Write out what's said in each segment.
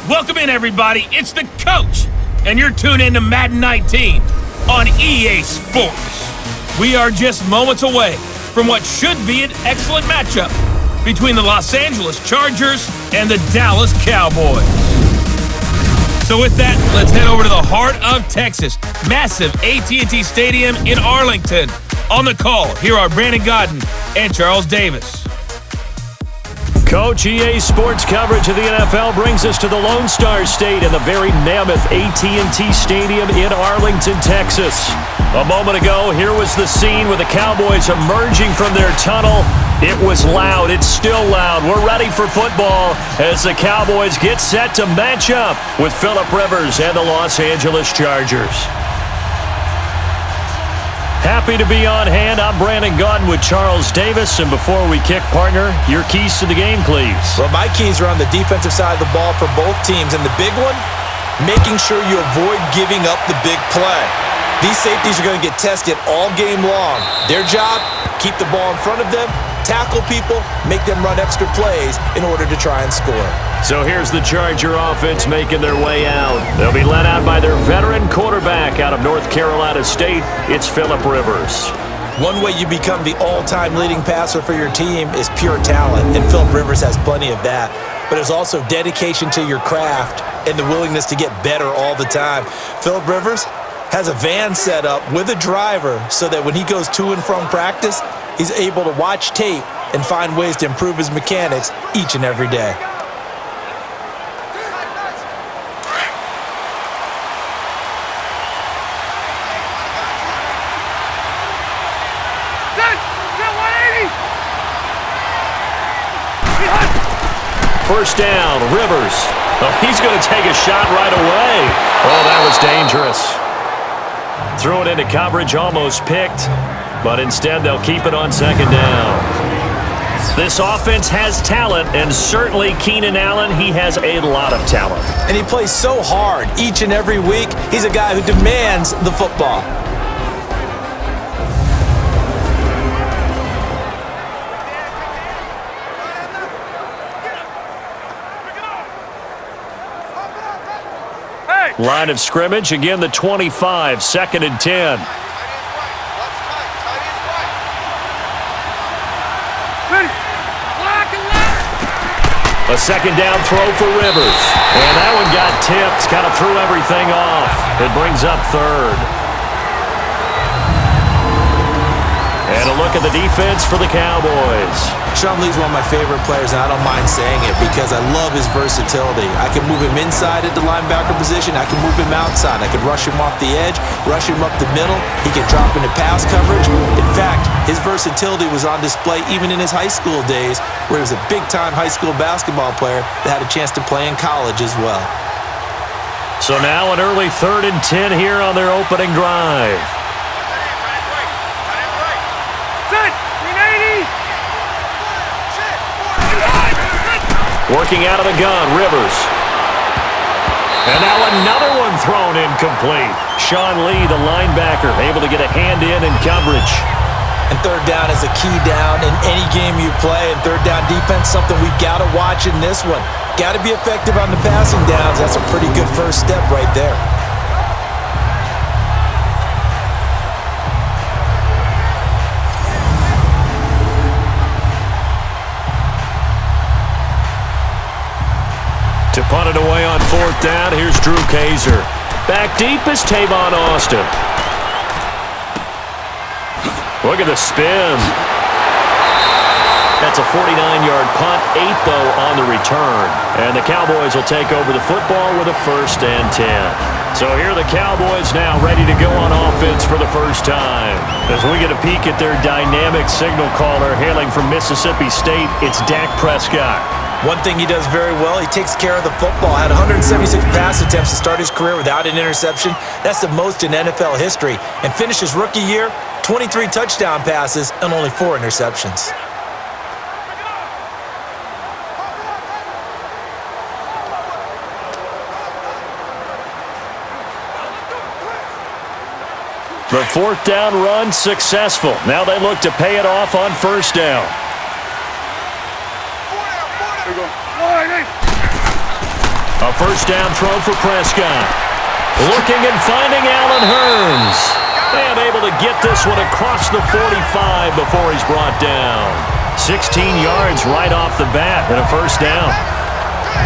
Welcome in, everybody. It's the coach, and you're tuned in to Madden 19 on EA Sports. We are just moments away from what should be an excellent matchup between the Los Angeles Chargers and the Dallas Cowboys. So with that, let's head over to the heart of Texas, massive AT&T Stadium in Arlington. On the call, here are Brandon Godden and Charles Davis. Coach, EA Sports coverage of the NFL brings us to the Lone Star State in the very mammoth AT&T Stadium in Arlington, Texas. A moment ago, here was the scene with the Cowboys emerging from their tunnel. It was loud. It's still loud. We're ready for football as the Cowboys get set to match up with Phillip Rivers and the Los Angeles Chargers. Happy to be on hand. I'm Brandon Godden with Charles Davis. And before we kick, partner, your keys to the game, please. Well, my keys are on the defensive side of the ball for both teams. And the big one, making sure you avoid giving up the big play. These safeties are going to get tested all game long. Their job, keep the ball in front of them, tackle people, make them run extra plays in order to try and score. So here's the Charger offense making their way out. They'll be led out by their veteran quarterback out of North Carolina State. It's Phillip Rivers. One way you become the all-time leading passer for your team is pure talent, and Phillip Rivers has plenty of that. But there's also dedication to your craft and the willingness to get better all the time. Phillip Rivers has a van set up with a driver so that when he goes to and from practice, he's able to watch tape and find ways to improve his mechanics each and every day. First down, Rivers. Oh, he's going to take a shot right away. Oh, that was dangerous. Threw it into coverage, almost picked, but instead they'll keep it on second down. This offense has talent, and certainly Keenan Allen, he has a lot of talent. And he plays so hard each and every week. He's a guy who demands the football. Line of scrimmage, again the 25, 2nd and 10. A second down throw for Rivers. And that one got tipped, kind of threw everything off. It brings up third. And a look at the defense for the Cowboys. Sean Lee's one of my favorite players, and I don't mind saying it because I love his versatility. I can move him inside at the linebacker position. I can move him outside. I can rush him off the edge, rush him up the middle. He can drop into pass coverage. In fact, his versatility was on display even in his high school days, where he was a big-time high school basketball player that had a chance to play in college as well. So now an early 3rd and 10 here on their opening drive. Working out of the gun, Rivers. And now another one thrown incomplete. Sean Lee, the linebacker, able to get a hand in coverage. And third down is a key down in any game you play. And third down defense, something we've got to watch in this one. Got to be effective on the passing downs. That's a pretty good first step right there. To punt it away on 4th down, here's Drew Kaiser. Back deep is Tavon Austin. Look at the spin. That's a 49-yard punt, 8 though on the return. And the Cowboys will take over the football with a 1st and 10. So here are the Cowboys now ready to go on offense for the first time. As we get a peek at their dynamic signal caller hailing from Mississippi State, it's Dak Prescott. One thing he does very well, he takes care of the football. Had 176 pass attempts to start his career without an interception. That's the most in NFL history. And finished his rookie year, 23 touchdown passes and only 4 interceptions. The 4th down run successful. Now they look to pay it off on 1st down. A first down throw for Prescott. Looking and finding Allen Hurns. And able to get this one across the 45 before he's brought down. 16 yards right off the bat and a first down.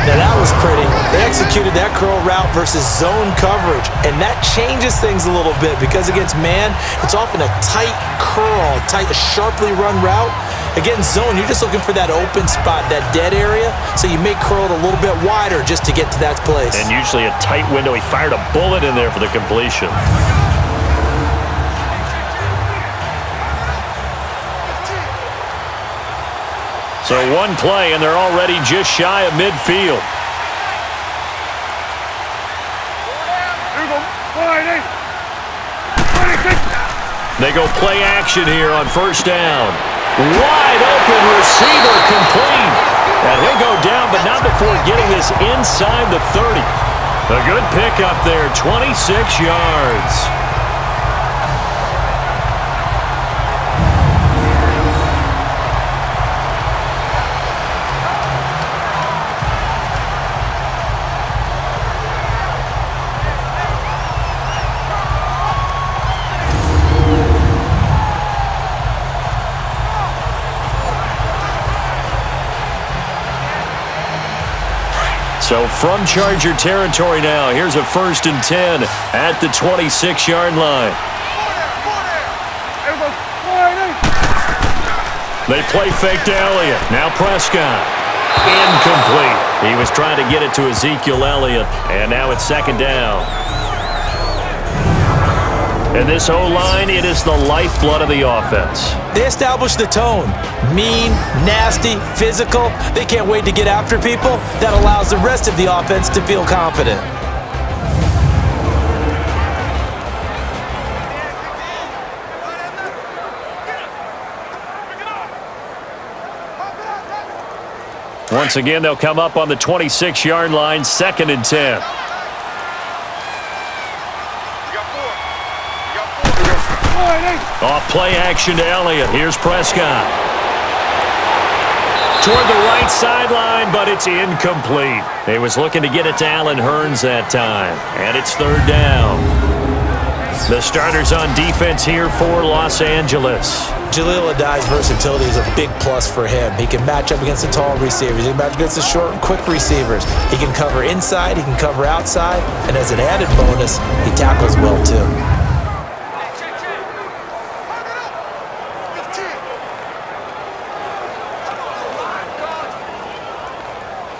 Now that was pretty. They executed that curl route versus zone coverage, and that changes things a little bit because against man, it's often a tight curl, tight, sharply run route. Against zone, you're just looking for that open spot, that dead area, so you may curl it a little bit wider just to get to that place. And usually a tight window. He fired a bullet in there for the completion. So one play, and they're already just shy of midfield. They go play action here on first down. Wide open receiver complete. And he'll go down, but not before getting this inside the 30. A good pickup there, 26 yards. So from Charger territory now, here's a 1st and 10 at the 26-yard line. They play fake to Elliott. Now Prescott. Incomplete. He was trying to get it to Ezekiel Elliott, and now it's 2nd down. And this O-line, it is the lifeblood of the offense. They establish the tone. Mean, nasty, physical. They can't wait to get after people. That allows the rest of the offense to feel confident. Once again, they'll come up on the 26-yard line, 2nd and 10. Off play action to Elliott. Here's Prescott. Toward the right sideline, but it's incomplete. He was looking to get it to Allen Hurns that time. And it's 3rd down. The starters on defense here for Los Angeles. Jaleel Adai's versatility is a big plus for him. He can match up against the tall receivers. He can match against the short and quick receivers. He can cover inside. He can cover outside. And as an added bonus, he tackles well too.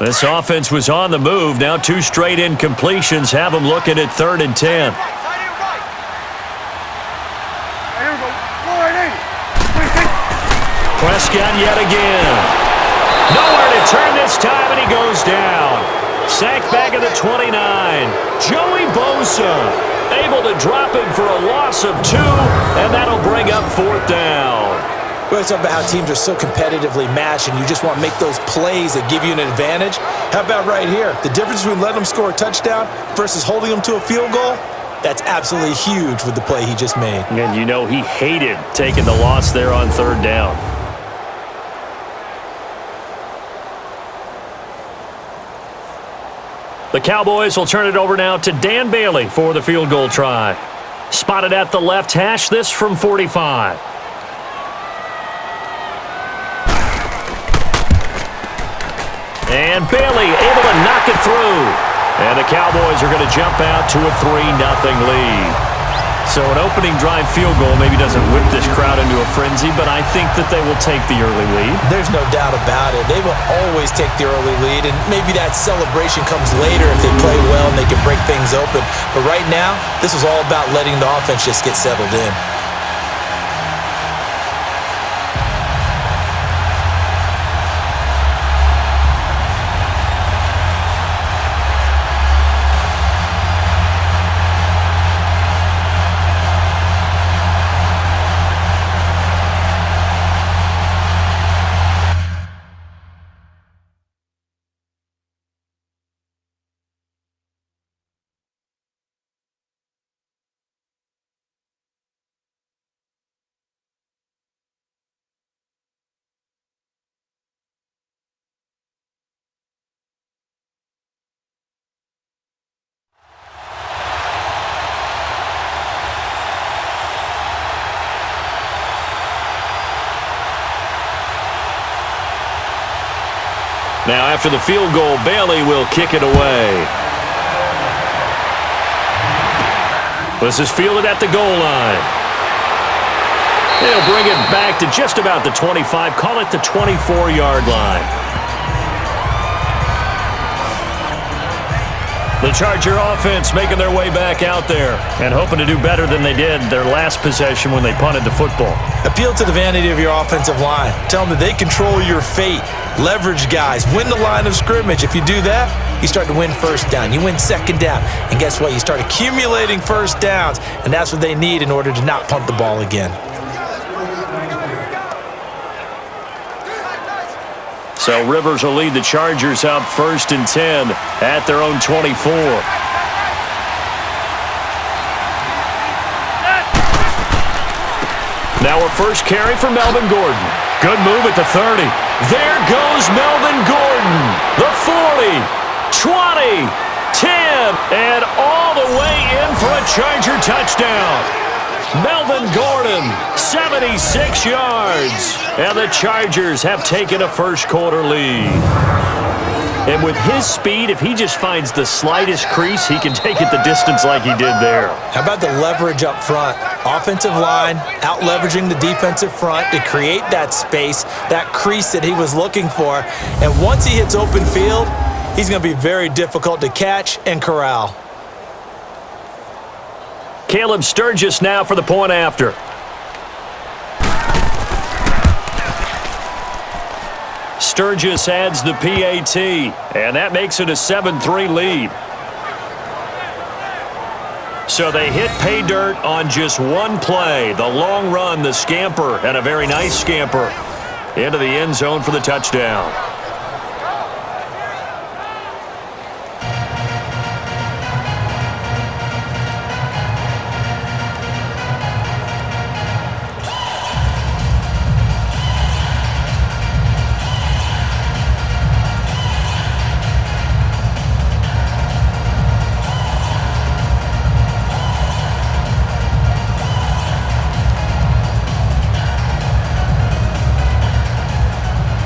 This offense was on the move. Now 2 straight incompletions have them looking at 3rd and 10. Prescott yet again. Nowhere to turn this time, and he goes down. Sacked back at the 29. Joey Bosa able to drop him for a loss of 2, and that'll bring up 4th down. We always talk about how teams are so competitively matched and you just want to make those plays that give you an advantage. How about right here? The difference between letting them score a touchdown versus holding them to a field goal, that's absolutely huge with the play he just made. And you know he hated taking the loss there on 3rd down. The Cowboys will turn it over now to Dan Bailey for the field goal try. Spotted at the left hash, this from 45. And Bailey able to knock it through. And the Cowboys are going to jump out to a 3-0 lead. So an opening drive field goal maybe doesn't whip this crowd into a frenzy, but I think that they will take the early lead. There's no doubt about it. They will always take the early lead, and maybe that celebration comes later if they play well and they can break things open. But right now, this is all about letting the offense just get settled in. Now after the field goal, Bailey will kick it away. This is fielded at the goal line. They'll bring it back to just about the 25, call it the 24-yard line. The Charger offense making their way back out there and hoping to do better than they did their last possession when they punted the football. Appeal to the vanity of your offensive line. Tell them that they control your fate. Leverage guys. Win the line of scrimmage. If you do that, you start to win first down. You win second down. And guess what? You start accumulating first downs. And that's what they need in order to not punt the ball again. So Rivers will lead the Chargers up 1st and 10 at their own 24. Now a first carry for Melvin Gordon. Good move at the 30. There goes Melvin Gordon. The 40, 20, 10, and all the way in for a Charger touchdown. Melvin Gordon, 76 yards. And the Chargers have taken a first-quarter lead. And with his speed, if he just finds the slightest crease, he can take it the distance like he did there. How about the leverage up front? Offensive line out-leveraging the defensive front to create that space, that crease that he was looking for. And once he hits open field, he's going to be very difficult to catch and corral. Caleb Sturgis now for the point after. Sturgis adds the PAT, and that makes it a 7-3 lead. So they hit pay dirt on just one play. The long run, the scamper, and a very nice scamper into the end zone for the touchdown.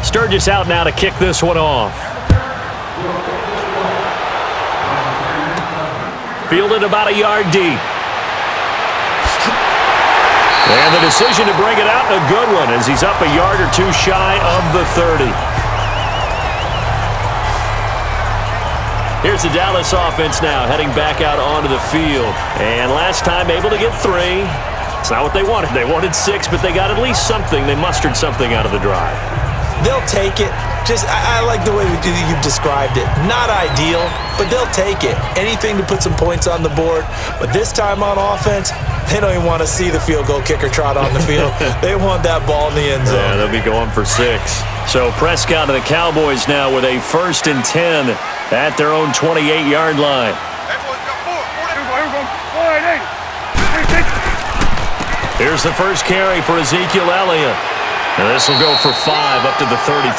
Sturgis out now to kick this one off. Fielded about a yard deep. And the decision to bring it out, a good one, as he's up a yard or two shy of the 30. Here's the Dallas offense now, heading back out onto the field. And last time able to get 3. It's not what they wanted. They wanted 6, but they got at least something. They mustered something out of the drive. They'll take it. I like the way you've described it. Not ideal, but they'll take it. Anything to put some points on the board. But this time on offense, they don't even want to see the field goal kicker trot on the field. They want that ball in the end zone. Yeah, they'll be going for 6. So Prescott and the Cowboys now with a 1st and 10 at their own 28-yard line. Here's the first carry for Ezekiel Elliott. And this will go for 5 up to the 33.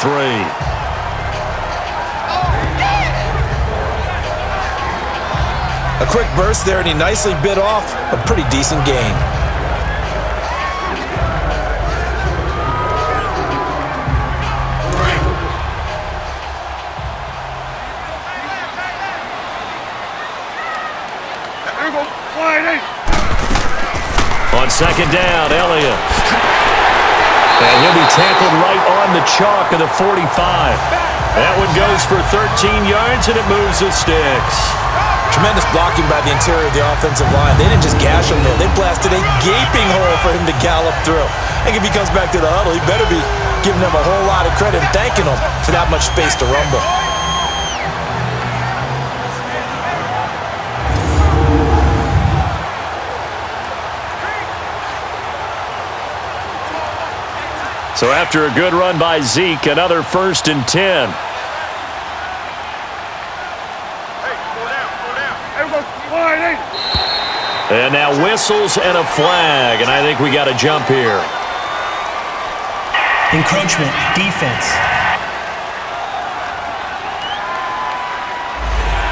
A quick burst there, and he nicely bit off a pretty decent gain. On second down, Elliott. And he'll be tackled right on the chalk of the 45. That one goes for 13 yards, and it moves the sticks. Tremendous blocking by the interior of the offensive line. They didn't just gash him there. They blasted a gaping hole for him to gallop through. I think if he comes back to the huddle, he better be giving them a whole lot of credit and thanking them for that much space to rumble. So after a good run by Zeke, another 1st and 10. And now whistles and a flag, and I think we got a jump here. Encroachment, defense.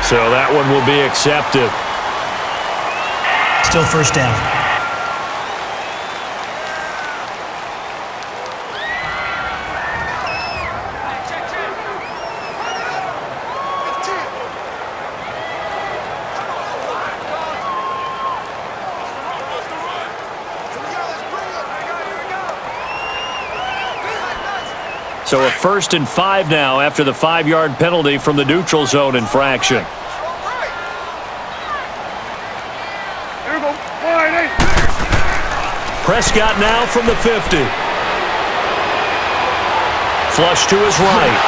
So that one will be accepted. Still 1st down. So a 1st and 5 now after the 5-yard penalty from the neutral zone infraction. Prescott now from the 50. Flush to his right.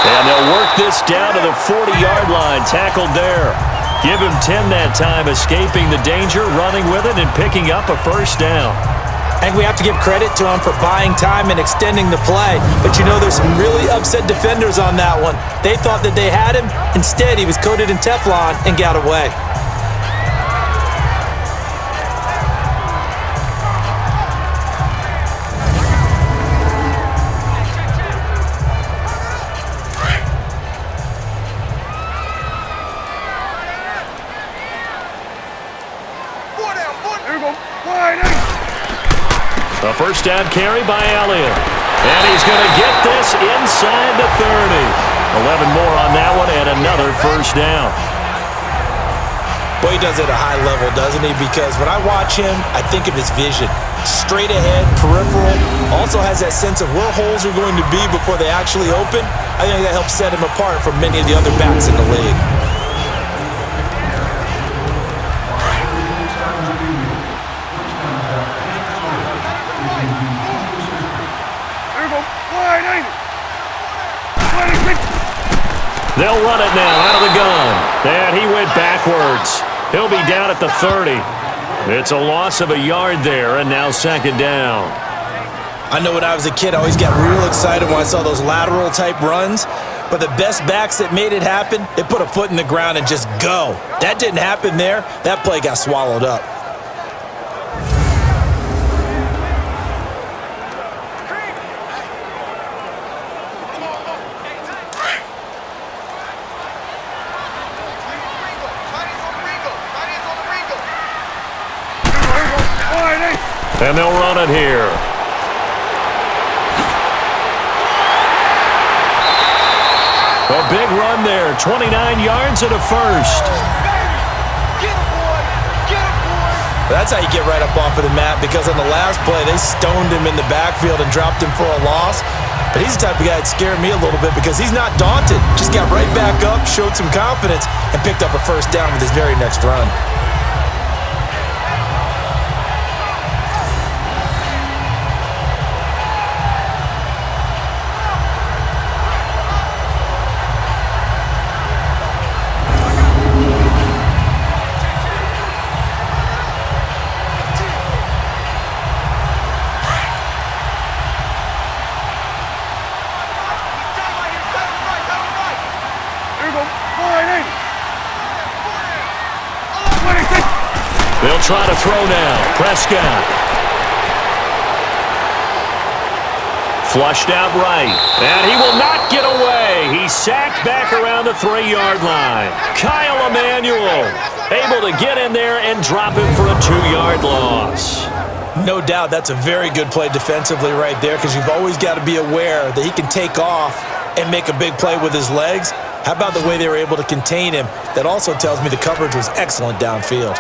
And they'll work this down to the 40-yard line. Tackled there. Give him 10 that time, escaping the danger, running with it, and picking up a first down. I think we have to give credit to him for buying time and extending the play. But you know, there's some really upset defenders on that one. They thought that they had him. Instead, he was coated in Teflon and got away. A first down carry by Elliott. And he's going to get this inside the 30. 11 more on that one and another first down. Boy, he does it at a high level, doesn't he? Because when I watch him, I think of his vision. Straight ahead, peripheral. Also has that sense of where holes are going to be before they actually open. I think that helps set him apart from many of the other backs in the league. They'll run it now out of the gun. And he went backwards. He'll be down at the 30. It's a loss of a yard there, and now 2nd down. I know when I was a kid, I always got real excited when I saw those lateral-type runs. But the best backs that made it happen, they put a foot in the ground and just go. That didn't happen there. That play got swallowed up. And they'll run it here. A big run there, 29 yards and a first. That's how you get right up off of the mat, because on the last play, they stoned him in the backfield and dropped him for a loss. But he's the type of guy that scared me a little bit because he's not daunted. Just got right back up, showed some confidence, and picked up a first down with his very next run. They'll try to throw now. Prescott. Flushed out right. And he will not get away. He's sacked back around the 3-yard line. Kyle Emanuel able to get in there and drop him for a 2-yard loss. No doubt that's a very good play defensively right there, because you've always got to be aware that he can take off and make a big play with his legs. How about the way they were able to contain him? That also tells me the coverage was excellent downfield.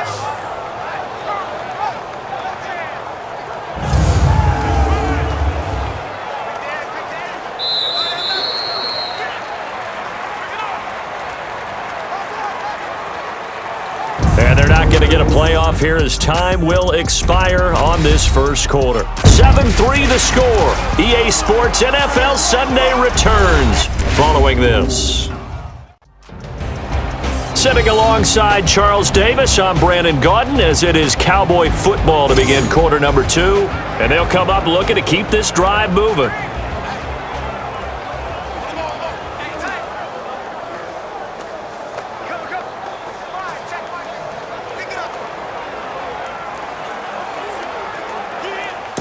And they're not going to get a playoff here as time will expire on this first quarter. 7-3 the score. EA Sports NFL Sunday returns following this. Sitting alongside Charles Davis, I'm Brandon Gaudin as it is Cowboy football to begin quarter number 2. And they'll come up looking to keep this drive moving.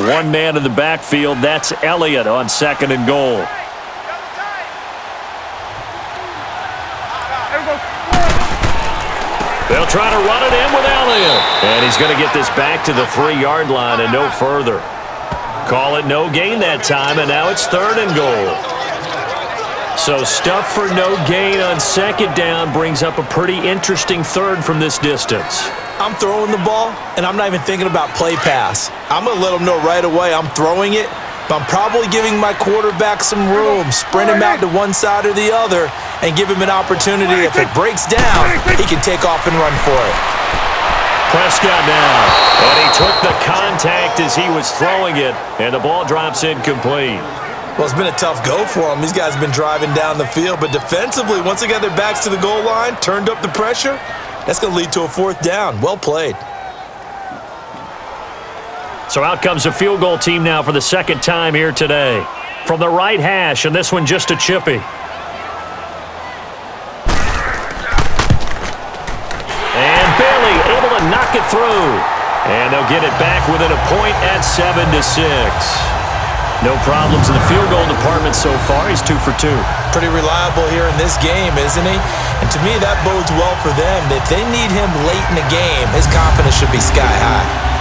One man in the backfield, that's Elliott on 2nd and goal. They'll try to run it in with Elliott. And he's going to get this back to the 3-yard line and no further. Call it no gain that time, and now it's 3rd and goal. So stuff for no gain on 2nd down brings up a pretty interesting 3rd from this distance. I'm throwing the ball, and I'm not even thinking about play pass. I'm going to let them know right away I'm throwing it, I'm probably giving my quarterback some room, sprint him out to one side or the other, and give him an opportunity. If it breaks down, he can take off and run for it. Prescott now, and he took the contact as he was throwing it, and the ball drops incomplete. Well, it's been a tough go for them. These guys have been driving down the field, but defensively, once they got their backs to the goal line, turned up the pressure, that's going to lead to a fourth down. Well played. So out comes the field goal team now for the second time here today. From the right hash, and this one just a chippy. And Bailey able to knock it through. And they'll get it back within a point at 7-6. No problems in the field goal department so far. He's 2 for 2. Pretty reliable here in this game, isn't he? And to me, that bodes well for them. If they need him late in the game, his confidence should be sky high.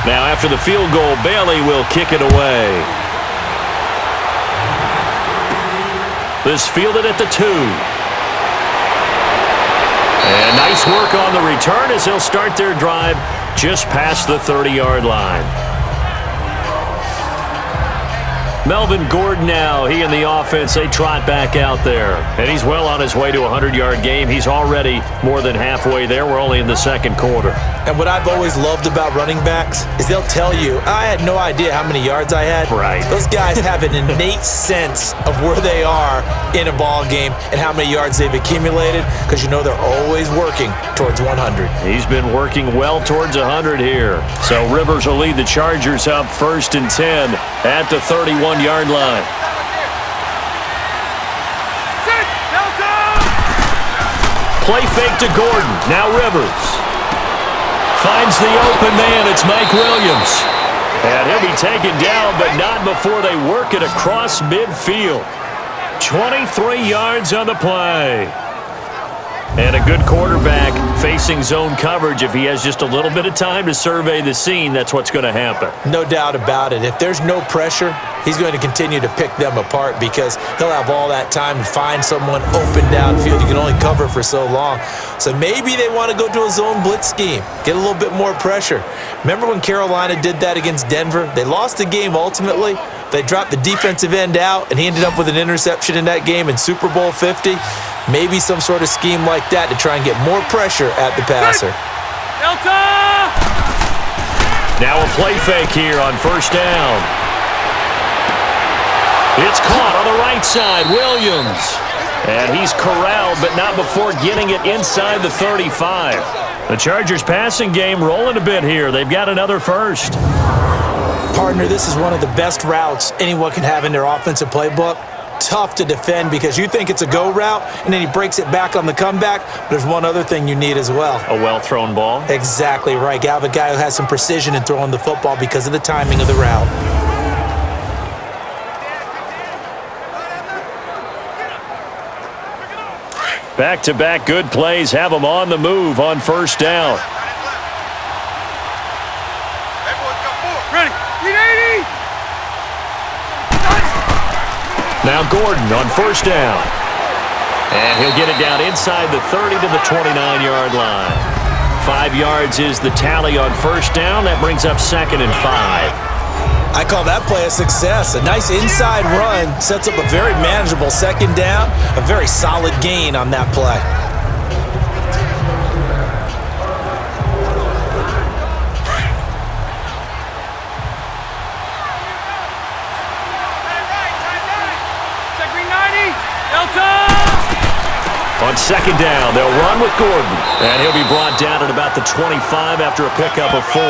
Now, after the field goal, Bailey will kick it away. This fielded at the 2. And nice work on the return as they'll start their drive just past the 30-yard line. Melvin Gordon now, he and the offense, they trot back out there. And he's well on his way to a 100-yard game. He's already more than halfway there. We're only in the second quarter. And what I've always loved about running backs is they'll tell you, I had no idea how many yards I had. Right. Those guys have an innate sense of where they are in a ball game and how many yards they've accumulated because you know they're always working towards 100. He's been working well towards 100 here. So Rivers will lead the Chargers up 1st and 10 at the 31-yard line. Play fake to Gordon. Now Rivers. Finds the open man. It's Mike Williams. And he'll be taken down, but not before they work it across midfield. 23 yards on the play. And a good quarterback facing zone coverage. If he has just a little bit of time to survey the scene, that's what's going to happen. No doubt about it. If there's no pressure, he's going to continue to pick them apart because he'll have all that time to find someone open downfield. You can only cover for so long. So maybe they want to go to a zone blitz scheme, get a little bit more pressure. Remember when Carolina did that against Denver? They lost the game ultimately. They dropped the defensive end out, and he ended up with an interception in that game in Super Bowl 50. Maybe some sort of scheme like that to try and get more pressure at the passer. Delta! Now a play fake here on 1st down. It's caught on the right side, Williams. And he's corralled, but not before getting it inside the 35. The Chargers passing game rolling a bit here. They've got another first. Partner, this is one of the best routes anyone can have in their offensive playbook. Tough to defend because you think it's a go route, and then he breaks it back on the comeback. But there's one other thing you need as well. A well-thrown ball? Exactly right. You have a guy who has some precision in throwing the football because of the timing of the route. Back-to-back good plays have them on the move on 1st down. Now Gordon on 1st down. And he'll get it down inside the 30 to the 29-yard line. 5 yards is the tally on 1st down. That brings up 2nd and 5. I call that play a success. A nice inside run sets up a very manageable 2nd down. A very solid gain on that play. On 2nd down, they'll run with Gordon. And he'll be brought down at about the 25 after a pickup of 4.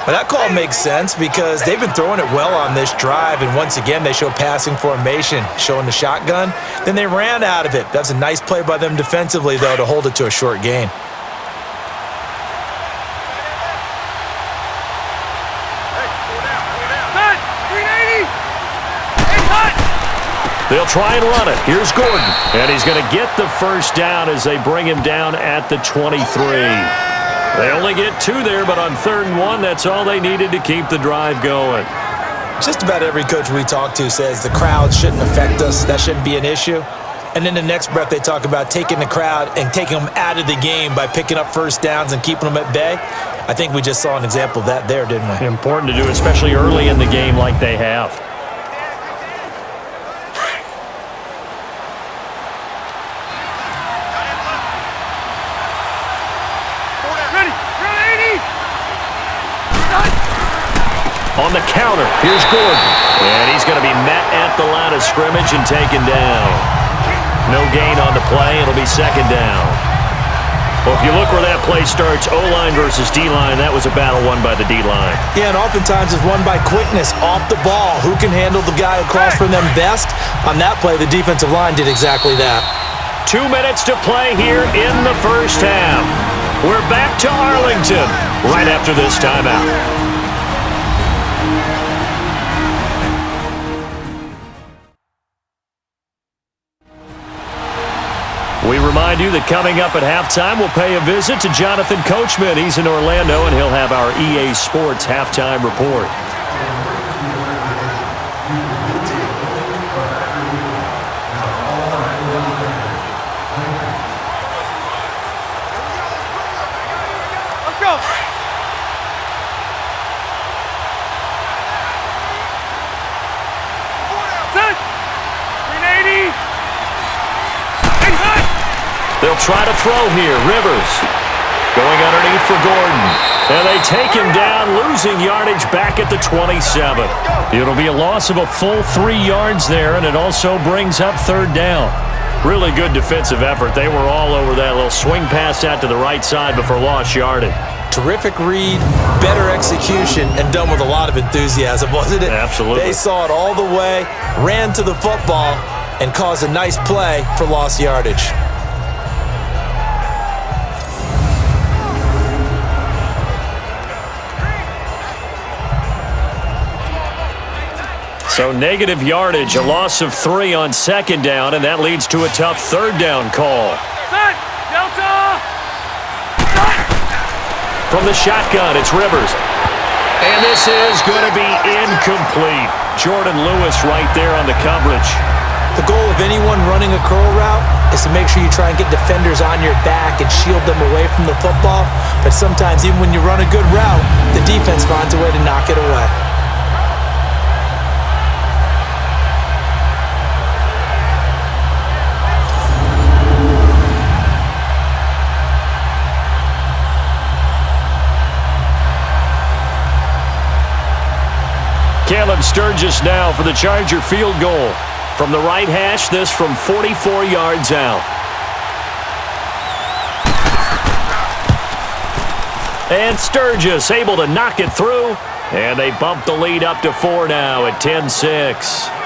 Well, that call makes sense because they've been throwing it well on this drive, and once again, they show passing formation, showing the shotgun. Then they ran out of it. That's a nice play by them defensively, though, to hold it to a short gain. They'll try and run it. Here's Gordon. And he's going to get the first down as they bring him down at the 23. They only get 2 there, but on 3rd and 1, that's all they needed to keep the drive going. Just about every coach we talk to says the crowd shouldn't affect us. That shouldn't be an issue. And in the next breath, they talk about taking the crowd and taking them out of the game by picking up first downs and keeping them at bay. I think we just saw an example of that there, didn't we? Important to do, especially early in the game like they have. On the counter, here's Gordon. And he's going to be met at the line of scrimmage and taken down. No gain on the play. It'll be 2nd down. Well, if you look where that play starts, O-line versus D-line, that was a battle won by the D-line. Yeah, and oftentimes it's won by quickness, off the ball. Who can handle the guy across from them best? On that play, the defensive line did exactly that. 2 minutes to play here in the first half. We're back to Arlington right after this timeout. We remind you that coming up at halftime, we'll pay a visit to Jonathan Coachman. He's in Orlando, and he'll have our EA Sports halftime report. Let's go. Set. 380. They'll try to throw here. Rivers going underneath for Gordon. And they take him down, losing yardage back at the 27. It'll be a loss of a full 3 yards there, and it also brings up 3rd down. Really good defensive effort. They were all over that little swing pass out to the right side before lost yardage. Terrific read, better execution, and done with a lot of enthusiasm, wasn't it? Absolutely. They saw it all the way, ran to the football, and caused a nice play for lost yardage. So negative yardage, a loss of 3 on 2nd down, and that leads to a tough 3rd down call. Set. Delta. From the shotgun, it's Rivers. And this is going to be incomplete. Jordan Lewis right there on the coverage. The goal of anyone running a curl route is to make sure you try and get defenders on your back and shield them away from the football. But sometimes even when you run a good route, the defense finds a way to knock it away. Caleb Sturgis now for the Charger field goal. From the right hash, this from 44 yards out. And Sturgis able to knock it through. And they bump the lead up to 4 now at 10-6.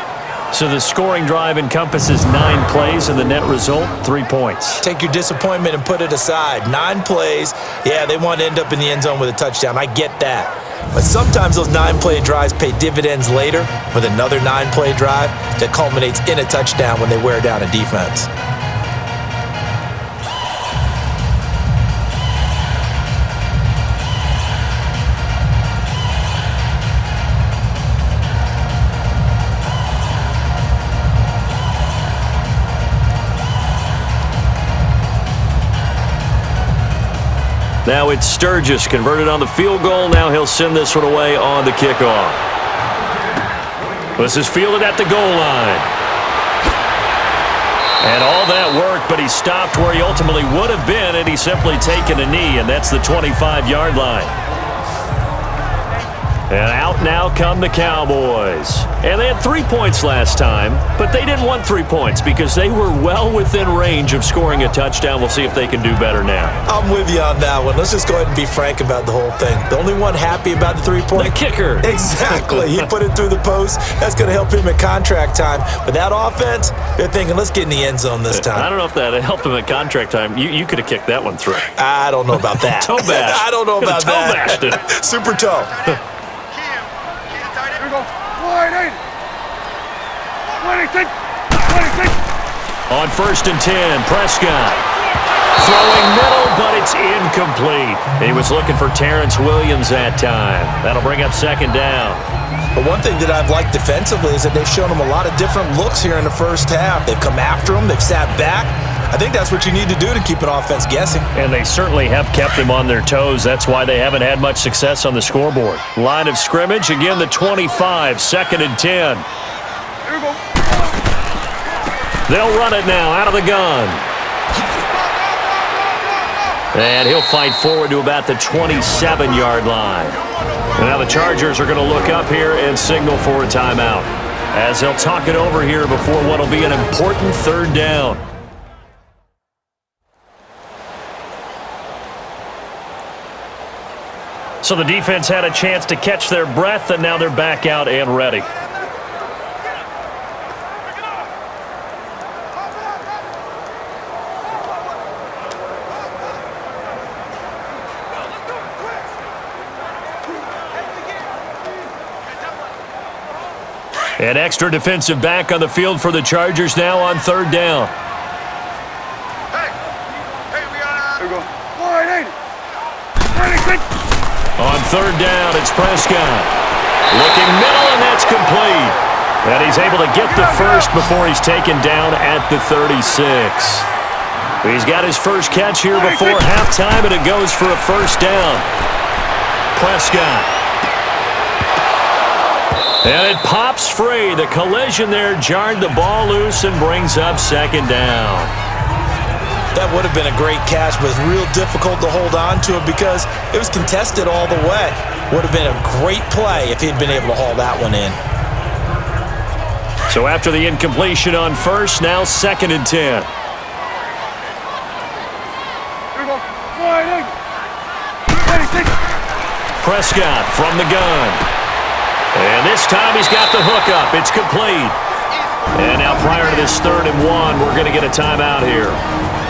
So the scoring drive encompasses 9 plays, and the net result, 3 points. Take your disappointment and put it aside. 9 plays. Yeah, they want to end up in the end zone with a touchdown. I get that. But sometimes those 9-play drives pay dividends later with another 9-play drive that culminates in a touchdown when they wear down a defense. Now it's Sturgis converted on the field goal. Now he'll send this one away on the kickoff. This is fielded at the goal line. And all that work, but he stopped where he ultimately would have been had he simply taken a knee, and that's the 25-yard line. And out now come the Cowboys. And they had 3 points last time, but they didn't want 3 points because they were well within range of scoring a touchdown. We'll see if they can do better now. I'm with you on that one. Let's just go ahead and be frank about the whole thing. The only one happy about the 3-point? The kicker. Exactly. He put it through the post. That's going to help him at contract time. But that offense, they're thinking, let's get in the end zone this time. I don't know if that helped him at contract time. You could have kicked that one through. I don't know about that. Toe bash. I don't know about toe that. Bashed it. Super toe. Here we go. 180. 26. On 1st and 10, Prescott. Throwing middle, but it's incomplete. He was looking for Terrence Williams that time. That'll bring up 2nd down. But one thing that I've liked defensively is that they've shown him a lot of different looks here in the first half. They've come after him. They've sat back. I think that's what you need to do to keep an offense guessing. And they certainly have kept them on their toes. That's why they haven't had much success on the scoreboard. Line of scrimmage, again the 25, 2nd and 10. Here we go. They'll run it now out of the gun. And he'll fight forward to about the 27-yard line. And now the Chargers are going to look up here and signal for a timeout, as they'll talk it over here before what will be an important 3rd down. So the defense had a chance to catch their breath, and now they're back out and ready. An extra defensive back on the field for the Chargers now on 3rd down. Here we go. 180. On 3rd down, it's Prescott. Looking middle, and that's complete. And he's able to get the first before he's taken down at the 36. He's got his first catch here before halftime, and it goes for a 1st down. Prescott. And it pops free. The collision there jarred the ball loose and brings up 2nd down. That would have been a great catch, but it's real difficult to hold on to it because it was contested all the way. Would have been a great play if he'd been able to haul that one in. So after the incompletion on 1st, now 2nd and 10. Here we go. 180. Prescott from the gun. And this time he's got the hook up. It's complete. And now prior to this 3rd and 1, we're going to get a timeout here,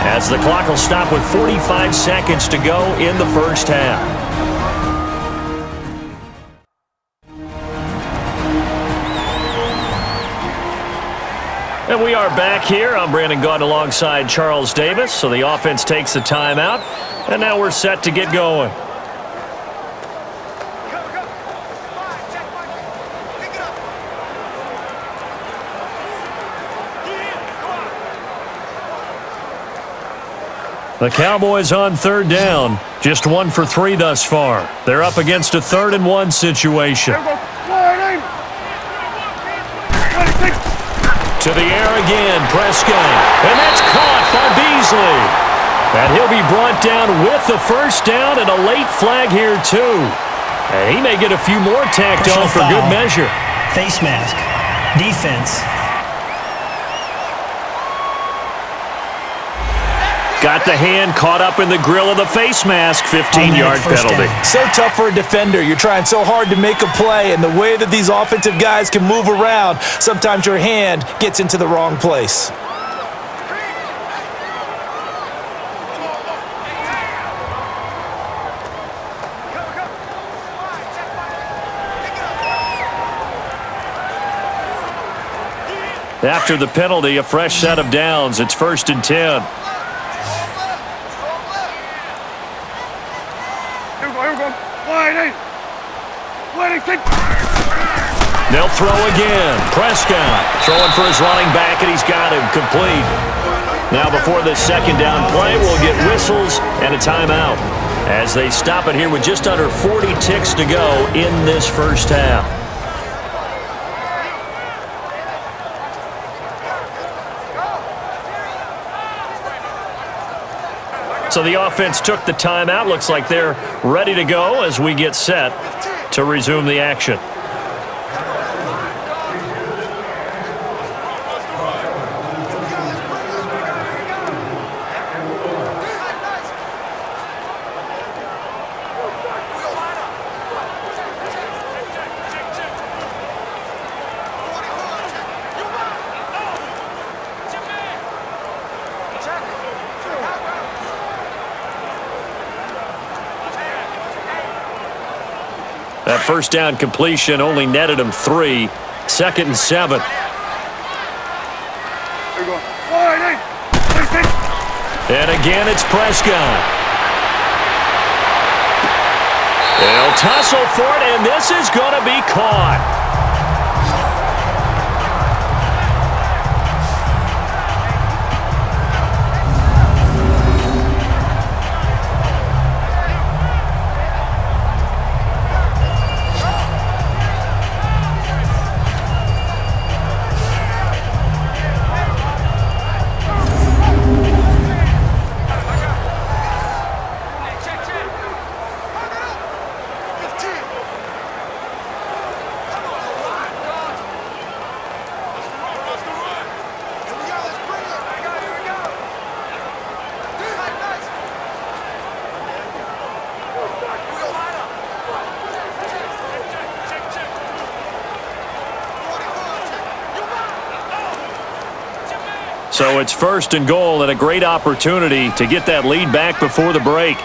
as the clock will stop with 45 seconds to go in the 1st half. And we are back here. I'm Brandon Gaunt alongside Charles Davis. So the offense takes the timeout, and now we're set to get going. The Cowboys on 3rd down, just 1 for 3 thus far. They're up against a 3rd and 1 situation. To the air again, Prescott. And that's caught by Beasley. And he'll be brought down with the 1st down, and a late flag here too. And he may get a few more tacked on for good measure. Face mask. Defense. Got the hand caught up in the grill of the face mask. 15-yard penalty. So tough for a defender. You're trying so hard to make a play, and the way that these offensive guys can move around, sometimes your hand gets into the wrong place. After the penalty, a fresh set of downs. It's 1st and 10. They'll throw again. Prescott throwing for his running back, and he's got him complete. Now before this 2nd down play, we'll get whistles and a timeout, as they stop it here with just under 40 ticks to go in this 1st half. So the offense took the timeout. Looks like they're ready to go as we get set to resume the action. That 1st down completion only netted him 3. 2nd and 7. Here we go. 180. And again, it's Prescott. They'll tussle for it, and this is going to be caught. So it's 1st and goal and a great opportunity to get that lead back before the break.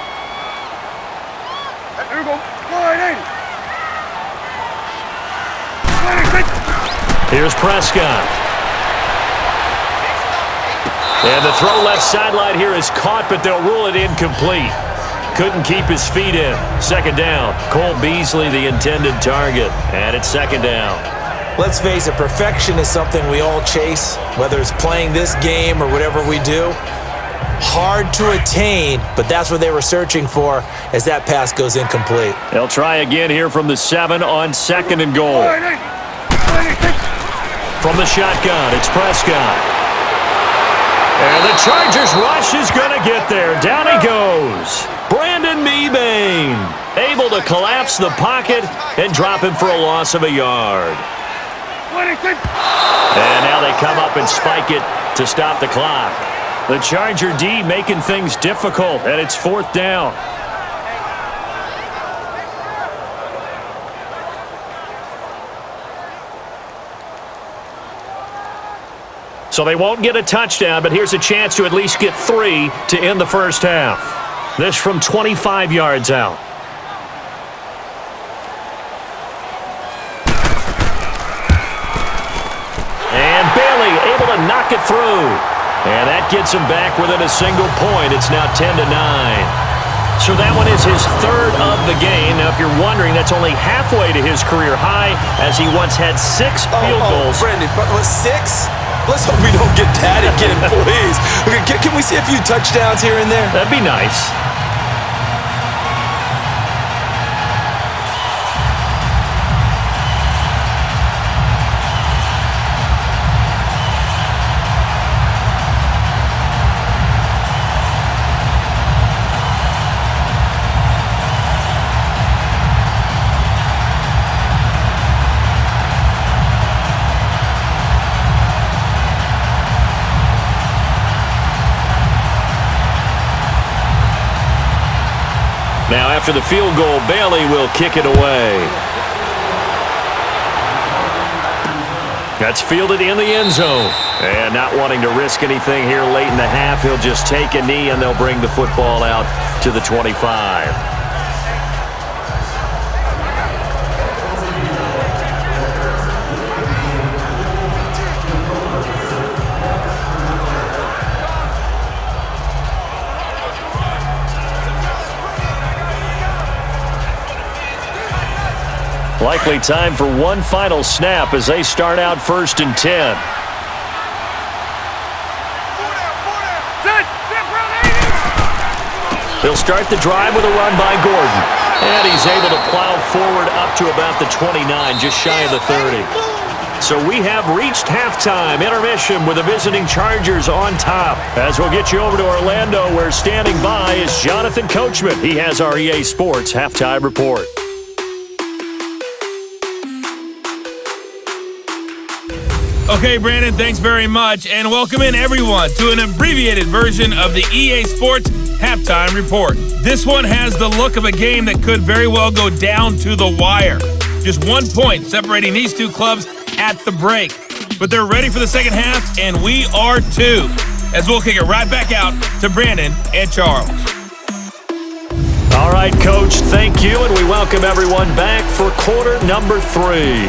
Here we go. Here's Prescott. And the throw left sideline here is caught, but they'll rule it incomplete. Couldn't keep his feet in. 2nd down. Cole Beasley, the intended target. And it's 2nd down. Let's face it, perfection is something we all chase, whether it's playing this game or whatever we do. Hard to attain, but that's what they were searching for as that pass goes incomplete. They'll try again here from the 7 on 2nd and goal. From the shotgun, it's Prescott. And the Chargers rush is going to get there. Down he goes. Brandon Mebane able to collapse the pocket and drop him for a loss of a yard. And now they come up and spike it to stop the clock. The Charger D making things difficult, and it's 4th down. So they won't get a touchdown, but here's a chance to at least get 3 to end the first half. This from 25 yards out. And Bailey able to knock it through. And that gets him back within a single point. It's now 10-9. So that one is his 3rd of the game. Now, if you're wondering, that's only halfway to his career high, as he once had 6 field goals. Brandon, but 6? Let's hope we don't get that again, please. Okay, can we see a few touchdowns here and there? That'd be nice. Now, after the field goal, Bailey will kick it away. That's fielded in the end zone. And not wanting to risk anything here late in the half, he'll just take a knee, and they'll bring the football out to the 25. Likely time for one final snap as they start out 1st and 10. They'll start the drive with a run by Gordon. And he's able to plow forward up to about the 29, just shy of the 30. So we have reached halftime intermission with the visiting Chargers on top. As we'll get you over to Orlando, where standing by is Jonathan Coachman. He has our EA Sports halftime report. Okay, Brandon, thanks very much, and welcome in everyone to an abbreviated version of the EA Sports Halftime Report. This one has the look of a game that could very well go down to the wire. Just 1 point separating these two clubs at the break. But they're ready for the second half, and we are too, as we'll kick it right back out to Brandon and Charles. All right, Coach, thank you, and we welcome everyone back for quarter number 3.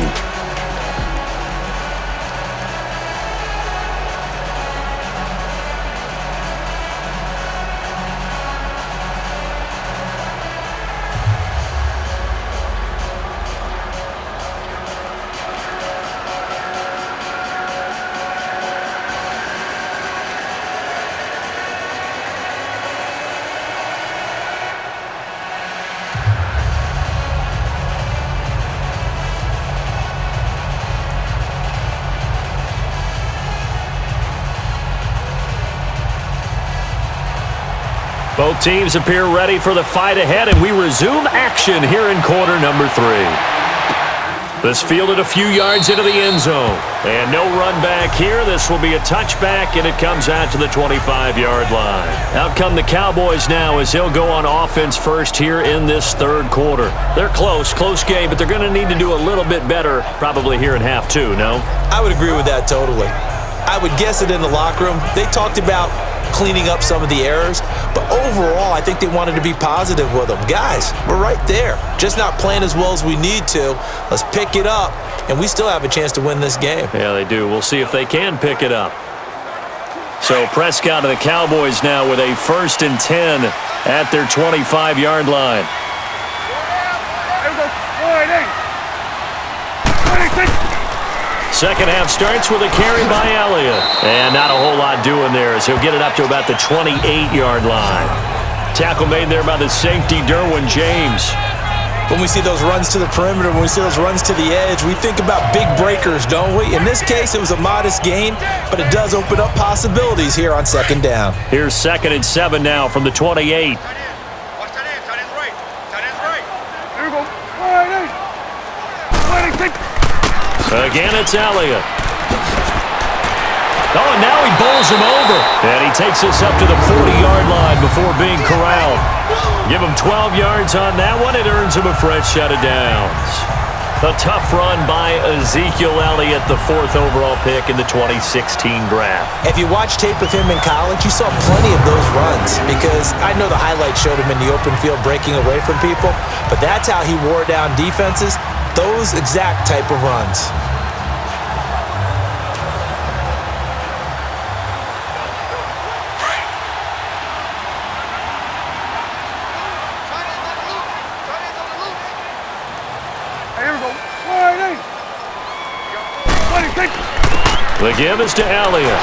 Both teams appear ready for the fight ahead, and we resume action here in quarter number 3. This fielded a few yards into the end zone. And no run back here. This will be a touchback, and it comes out to the 25-yard line. Out come the Cowboys now as they'll go on offense first here in this third quarter. They're close game, but they're going to need to do a little bit better probably here in half 2, no? I would agree with that totally. I would guess that in the locker room, they talked about cleaning up some of the errors, but overall, I think they wanted to be positive with them. Guys, we're right there. Just not playing as well as we need to. Let's pick it up, and we still have a chance to win this game. Yeah, they do. We'll see if they can pick it up. So Prescott and the Cowboys now with a 1st and 10 at their 25-yard line. Second half starts with a carry by Elliott. And not a whole lot doing there as he'll get it up to about the 28-yard line. Tackle made there by the safety, Derwin James. When we see those runs to the perimeter, when we see those runs to the edge, we think about big breakers, don't we? In this case, it was a modest gain, but it does open up possibilities here on 2nd down. Here's 2nd and 7 now from the 28. Again, it's Elliott. Oh, and now he bowls him over. And he takes us up to the 40-yard line before being corralled. Give him 12 yards on that one. It earns him a fresh set of downs. A tough run by Ezekiel Elliott, the 4th overall pick in the 2016 draft. If you watch tape of him in college, you saw plenty of those runs because I know the highlights showed him in the open field breaking away from people, but that's how he wore down defenses. Those exact type of runs. The give is to Elliott.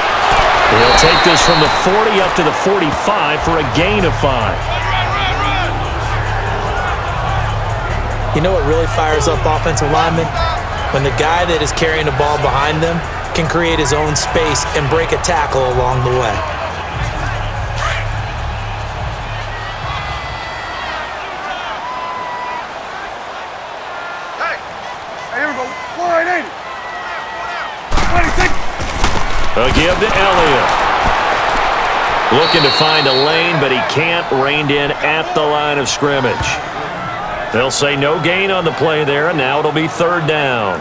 He'll take this from the 40 up to the 45 for a gain of 5. You know what really fires up offensive linemen? When the guy that is carrying the ball behind them can create his own space and break a tackle along the way. A give to Elliott. Looking to find a lane, but he can't. Reined in at the line of scrimmage. They'll say no gain on the play there, and now it'll be 3rd down.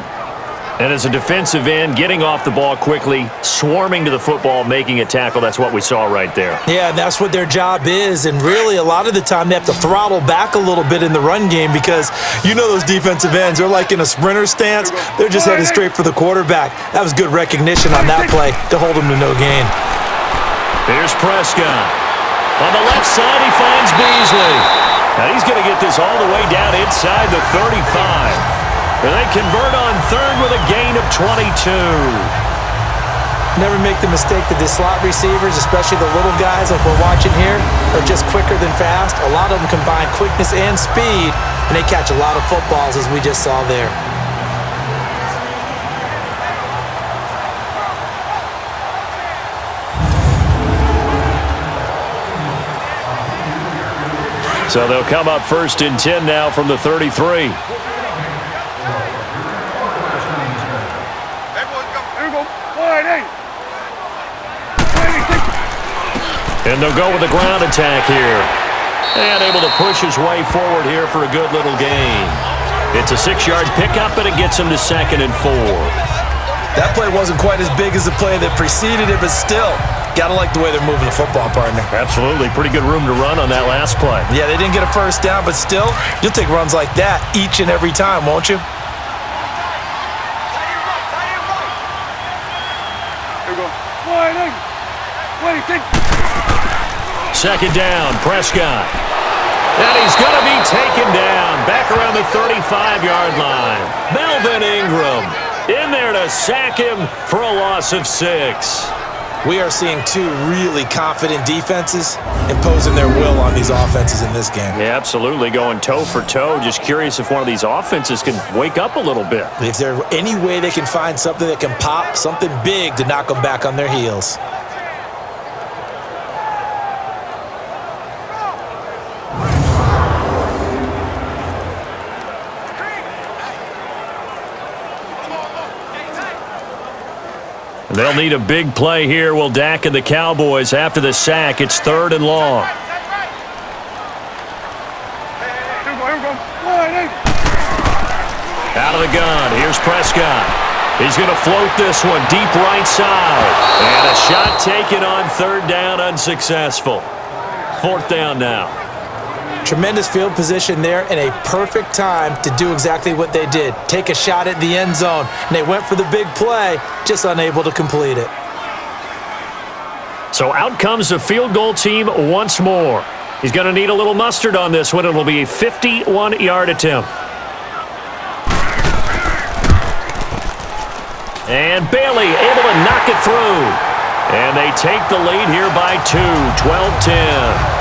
And as a defensive end, getting off the ball quickly, swarming to the football, making a tackle, that's what we saw right there. Yeah, that's what their job is, and really a lot of the time they have to throttle back a little bit in the run game because you know those defensive ends, they're like in a sprinter stance. They're just headed straight for the quarterback. That was good recognition on that play to hold him to no gain. Here's Prescott. On the left side, he finds Beasley. Now he's going to get this all the way down inside the 35. And they convert on 3rd with a gain of 22. Never make the mistake that the slot receivers, especially the little guys like we're watching here, are just quicker than fast. A lot of them combine quickness and speed, and they catch a lot of footballs as we just saw there. So they'll come up 1st and 10 now from the 33. And they'll go with the ground attack here. And able to push his way forward here for a good little gain. It's a 6-yard pickup, and it gets him to 2nd and 4. That play wasn't quite as big as the play that preceded it, but still, gotta like the way they're moving the football, partner. Absolutely. Pretty good room to run on that last play. Yeah, they didn't get a 1st down, but still, you'll take runs like that each and every time, won't you? Second down, Prescott. And he's going to be taken down back around the 35-yard line. Melvin Ingram in there to sack him for a loss of 6. We are seeing 2 really confident defenses imposing their will on these offenses in this game. Yeah, absolutely, going toe for toe. Just curious if one of these offenses can wake up a little bit. If there's any way they can find something that can pop, something big to knock them back on their heels. They'll need a big play here. Will Dak and the Cowboys after the sack. It's 3rd and long. Out of the gun. Here's Prescott. He's going to float this one deep right side. And a shot taken on 3rd down, unsuccessful. 4th down now. Tremendous field position there and a perfect time to do exactly what they did. Take a shot at the end zone. And they went for the big play, just unable to complete it. So out comes the field goal team once more. He's going to need a little mustard on this one. It will be a 51-yard attempt. And Bailey able to knock it through. And they take the lead here by 2, 12-10.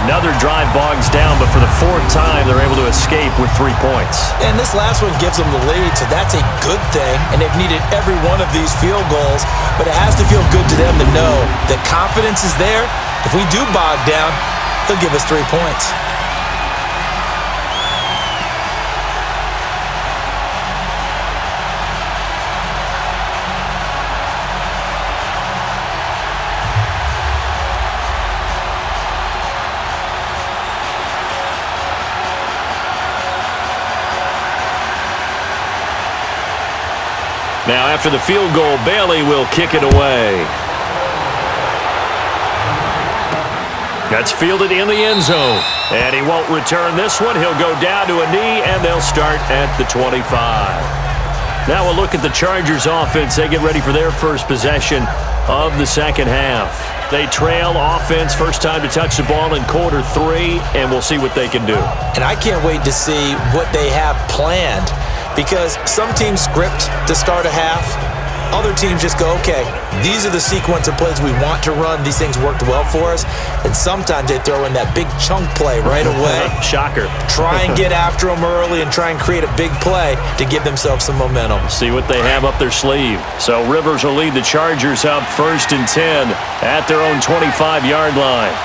Another drive bogs down, but for the 4th time, they're able to escape with 3 points. And this last one gives them the lead, so that's a good thing. And they've needed every one of these field goals, but it has to feel good to them to know that confidence is there. If we do bog down, they'll give us 3 points. Now, after the field goal, Bailey will kick it away. That's fielded in the end zone. And he won't return this one. He'll go down to a knee, and they'll start at the 25. Now we'll look at the Chargers offense. They get ready for their first possession of the second half. They trail offense, first time to touch the ball in quarter 3, and we'll see what they can do. And I can't wait to see what they have planned. Because some teams script to start a half. Other teams just go, okay, these are the sequence of plays we want to run. These things worked well for us. And sometimes they throw in that big chunk play right away. Shocker. Try and get after them early and try and create a big play to give themselves some momentum. See what they have up their sleeve. So Rivers will lead the Chargers up 1st and 10 at their own 25-yard line.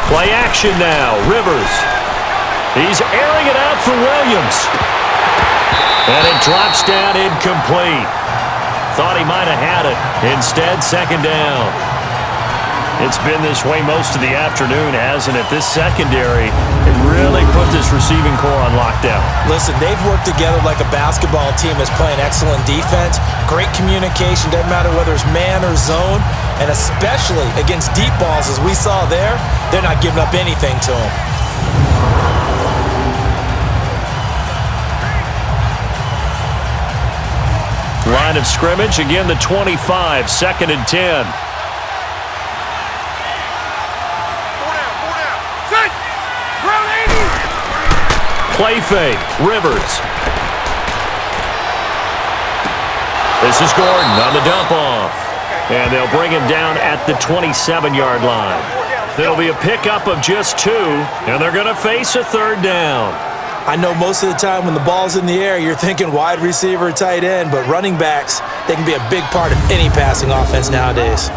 Play action now. Rivers. He's airing it out for Williams. And it drops down incomplete. Thought he might have had it. Instead, 2nd down. It's been this way most of the afternoon, hasn't it? This secondary, it really put this receiving core on lockdown. Listen, they've worked together like a basketball team that's playing excellent defense. Great communication, doesn't matter whether it's man or zone. And especially against deep balls, as we saw there, they're not giving up anything to them. Line of scrimmage, again the 25, 2nd and 10. Play fake, Rivers. This is Gordon on the dump off. And they'll bring him down at the 27-yard line. There'll be a pickup of just 2, and they're going to face a 3rd down. I know most of the time when the ball's in the air, you're thinking wide receiver, tight end, but running backs, they can be a big part of any passing offense nowadays.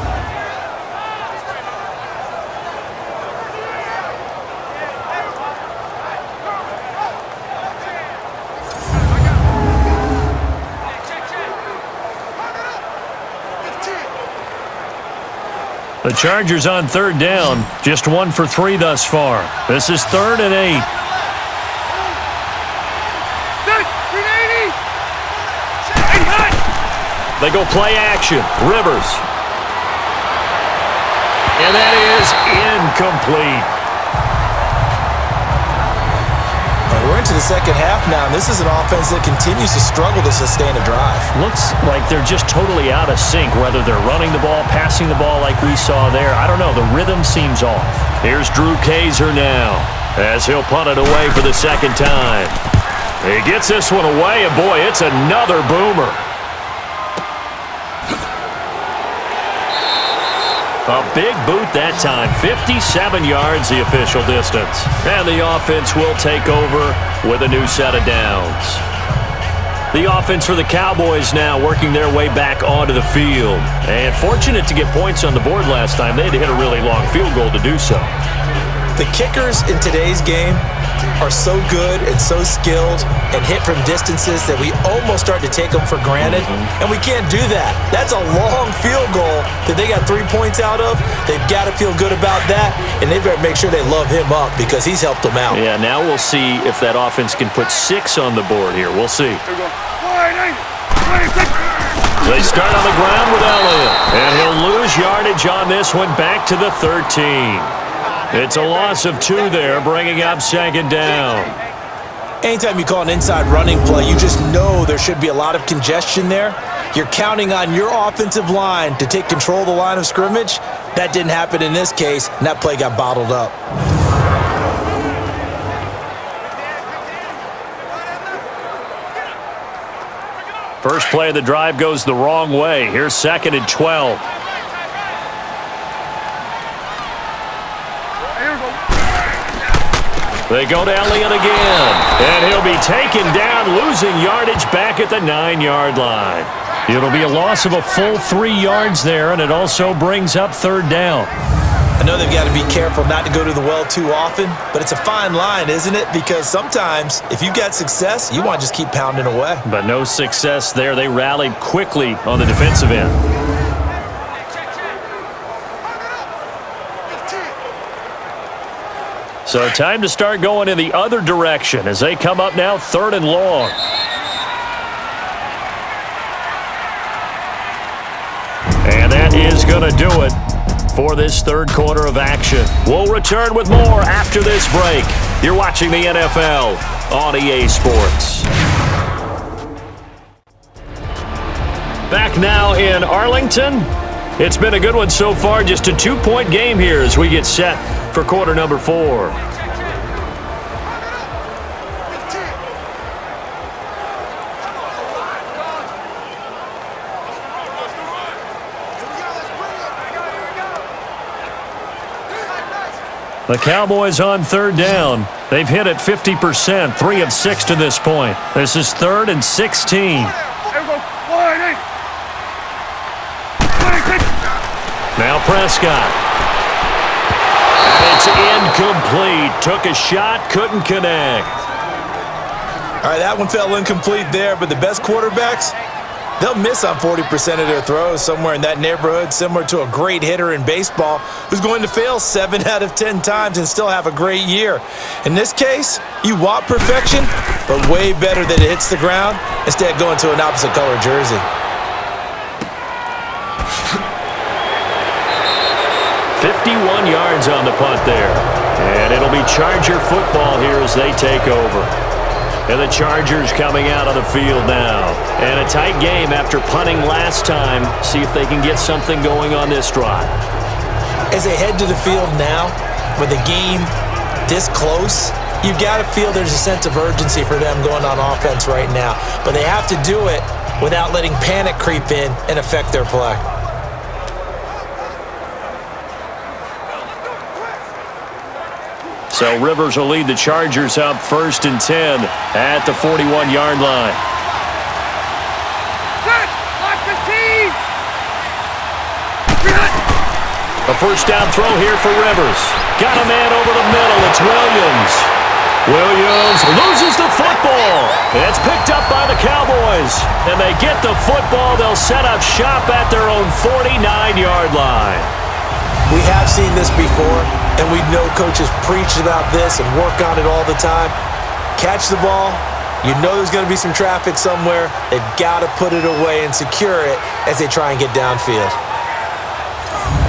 The Chargers on 3rd down, just 1 for 3 thus far. This is 3rd and 8. They go play action. Rivers. And that is incomplete. And we're into the second half now, and this is an offense that continues to struggle to sustain a drive. Looks like they're just totally out of sync, whether they're running the ball, passing the ball like we saw there. I don't know. The rhythm seems off. Here's Drew Kaiser now as he'll punt it away for the 2nd time. He gets this one away, and boy, it's another boomer. A big boot that time, 57 yards the official distance. And the offense will take over with a new set of downs. The offense for the Cowboys now working their way back onto the field. And fortunate to get points on the board last time. They had to hit a really long field goal to do so. The kickers in today's game are so good and so skilled and hit from distances that we almost start to take them for granted, and we can't do that. That's a long field goal that they got 3 points out of. They've got to feel good about that, and they better make sure they love him up because he's helped them out. Yeah, now we'll see if that offense can put 6 on the board here. We'll see. They start on the ground with Elliott, and he'll lose yardage on this one back to the 13. It's a loss of 2 there, bringing up 2nd down. Anytime you call an inside running play, you just know there should be a lot of congestion there. You're counting on your offensive line to take control of the line of scrimmage. That didn't happen in this case, and that play got bottled up. First play of the drive goes the wrong way. Here's 2nd and 12. They go to Elliott again, and he'll be taken down, losing yardage back at the 9-yard line. It'll be a loss of a full 3 yards there, and it also brings up 3rd down. I know they've got to be careful not to go to the well too often, but it's a fine line, isn't it? Because sometimes if you've got success, you want to just keep pounding away. But no success there. They rallied quickly on the defensive end. So time to start going in the other direction as they come up now 3rd and long. And that is going to do it for this 3rd quarter of action. We'll return with more after this break. You're watching the NFL on EA Sports. Back now in Arlington. It's been a good one so far. Just a 2-point game here as we get set for quarter number 4. The Cowboys on 3rd down. They've hit it 50%, 3 of 6 to this point. This is 3rd and 16. Now Prescott. And it's incomplete. Took a shot, couldn't connect. All right, that one fell incomplete there, but the best quarterbacks, they'll miss on 40% of their throws, somewhere in that neighborhood, similar to a great hitter in baseball who's going to fail 7 out of 10 times and still have a great year. In this case, you want perfection, but way better that it hits the ground instead of going to an opposite color jersey. 51 yards on the punt there. And it'll be Charger football here as they take over. And the Chargers coming out on the field now. And a tight game after punting last time. See if they can get something going on this drive. As they head to the field now, with the game this close, you've got to feel there's a sense of urgency for them going on offense right now. But they have to do it without letting panic creep in and affect their play. So Rivers will lead the Chargers up 1st and 10 at the 41-yard line. A first down throw here for Rivers. Got a man over the middle. It's Williams. Williams loses the football. It's picked up by the Cowboys. And they get the football. They'll set up shop at their own 49-yard line. We have seen this before, and we know coaches preach about this and work on it all the time. Catch the ball. You know there's going to be some traffic somewhere. They've got to put it away and secure it as they try and get downfield.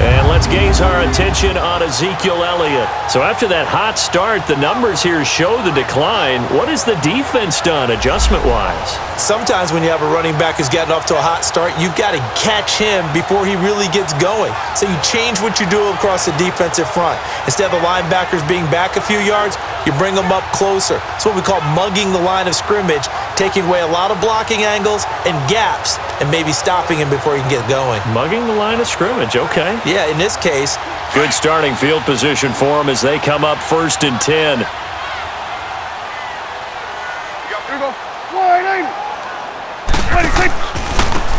And let's gaze our attention on Ezekiel Elliott. So after that hot start, the numbers here show the decline. What has the defense done adjustment-wise? Sometimes when you have a running back who's gotten off to a hot start, you've got to catch him before he really gets going. So you change what you do across the defensive front. Instead of the linebackers being back a few yards, you bring them up closer. It's what we call mugging the line of scrimmage, taking away a lot of blocking angles and gaps and maybe stopping him before he can get going. Mugging the line of scrimmage, okay. Yeah, in this case. Good starting field position for them as they come up 1st and 10.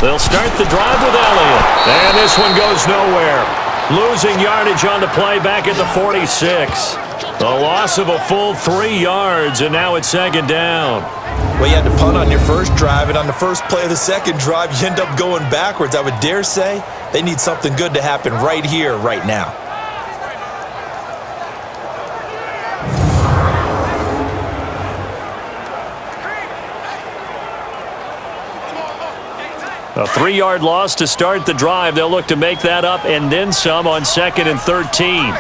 They'll start the drive with Elliott. And this one goes nowhere. Losing yardage on the play back at the 46. A loss of a full 3 yards, and now it's second down. Well, you had to punt on your first drive, and on the first play of the second drive, you end up going backwards. I would dare say they need something good to happen right here, right now. A 3-yard loss to start the drive. They'll look to make that up and then some on 2nd and 13. Hey,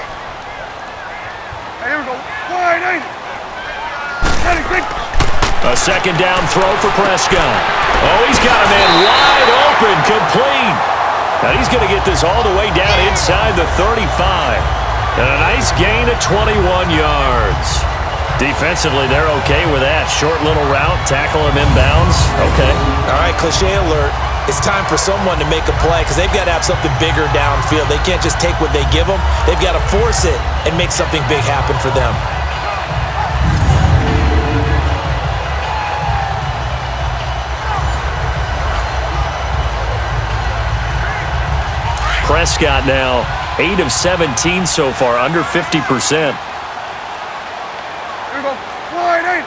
here we go. Wide eight. A second down throw for Prescott. Oh, he's got a man wide open, complete. Now he's going to get this all the way down inside the 35. And a nice gain of 21 yards. Defensively, they're okay with that. Short little route, tackle him inbounds. Okay. All right, cliche alert. It's time for someone to make a play because they've got to have something bigger downfield. They can't just take what they give them. They've got to force it and make something big happen for them. Prescott now 8 of 17 so far, under 50%. Here we go. Wide eight.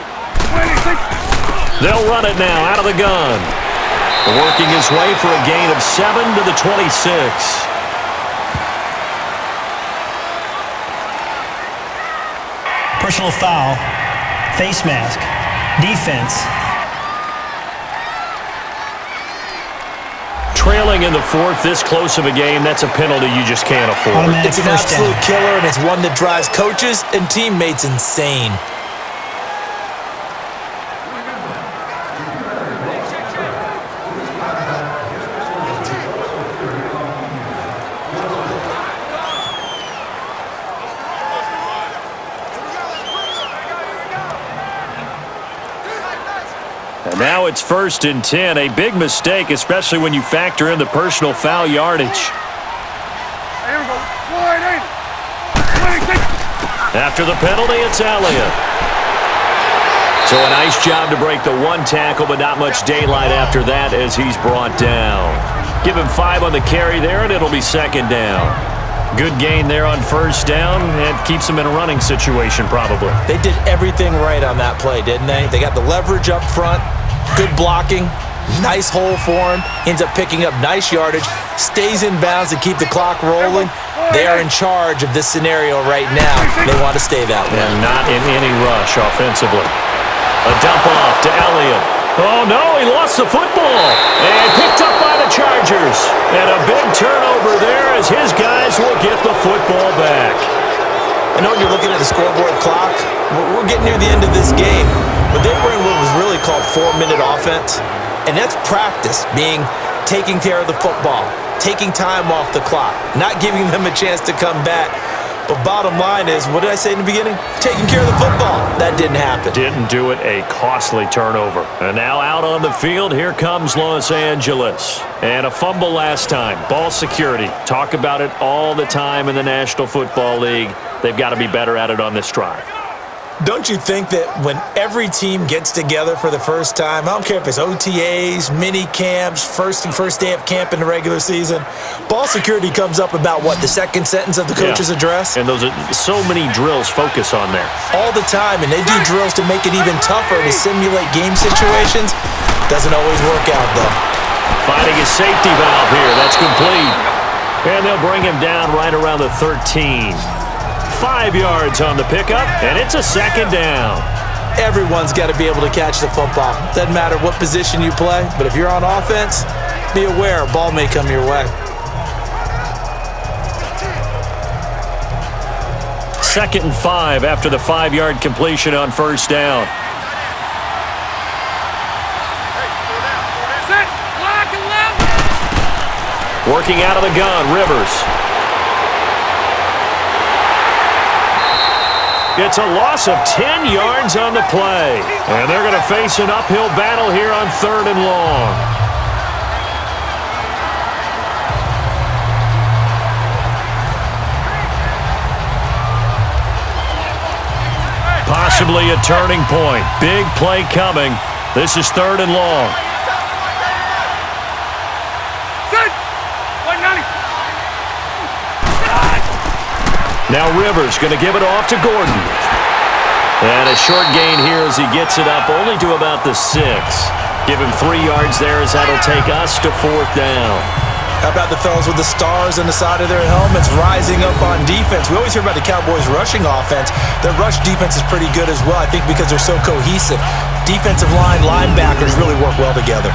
26. They'll run it now out of the gun. Working his way for a gain of 7 to the 26. Personal foul. Face mask. Defense. Trailing in the fourth, this close of a game, that's a penalty you just can't afford. Automatic It's an first absolute down. killer, and it's one that drives coaches and teammates insane. And now it's 1st and 10. A big mistake, especially when you factor in the personal foul yardage. Hey, here we go. Wide eight. 26. After the penalty, it's Elliott. So a nice job to break the one tackle, but not much daylight after that as he's brought down. Give him 5 on the carry there, and it'll be 2nd down. Good gain there on 1st down, and keeps him in a running situation probably. They did everything right on that play, didn't they? They got the leverage up front, good blocking, nice hole for him, ends up picking up nice yardage, stays in bounds to keep the clock rolling. They are in charge of this scenario right now. They want to stay that way. And not in any rush offensively. A dump off to Elliott. Oh, no, he lost the football. And picked up by the Chargers. And a big turnover there as his guys will get the football back. I know when you're looking at the scoreboard clock, we're getting near the end of this game, but they were in what was really called 4-minute offense, and that's practice, being taking care of the football, taking time off the clock, not giving them a chance to come back. But bottom line is, what did I say in the beginning? Taking care of the football. That didn't happen. Didn't do it, a costly turnover. And now out on the field, here comes Los Angeles. And a fumble last time. Ball security. Talk about it all the time in the National Football League. They've got to be better at it on this drive. Don't you think that when every team gets together for the first time, I don't care if it's OTAs, mini camps, first day of camp in the regular season, ball security comes up about what, the second sentence of the coach's address? And those are so many drills focus on there. All the time, and they do drills to make it even tougher to simulate game situations. Doesn't always work out, though. Finding a safety valve here. That's complete. And they'll bring him down right around the 13. 5 yards on the pickup, and it's a 2nd down. Everyone's got to be able to catch the football. Doesn't matter what position you play, but if you're on offense, be aware a ball may come your way. 2nd and 5 after the 5-yard completion on 1st down. Set. Block and left. Working out of the gun, Rivers. It's a loss of 10 yards on the play. And they're going to face an uphill battle here on 3rd and long. Possibly a turning point. Big play coming. This is 3rd and long. Set. 190. Now Rivers going to give it off to Gordon. And a short gain here as he gets it up only to about the 6. Give him 3 yards there as that'll take us to 4th down. How about the fellas with the stars on the side of their helmets rising up on defense? We always hear about the Cowboys' rushing offense. Their rush defense is pretty good as well, I think, because they're so cohesive. Defensive line, linebackers really work well together.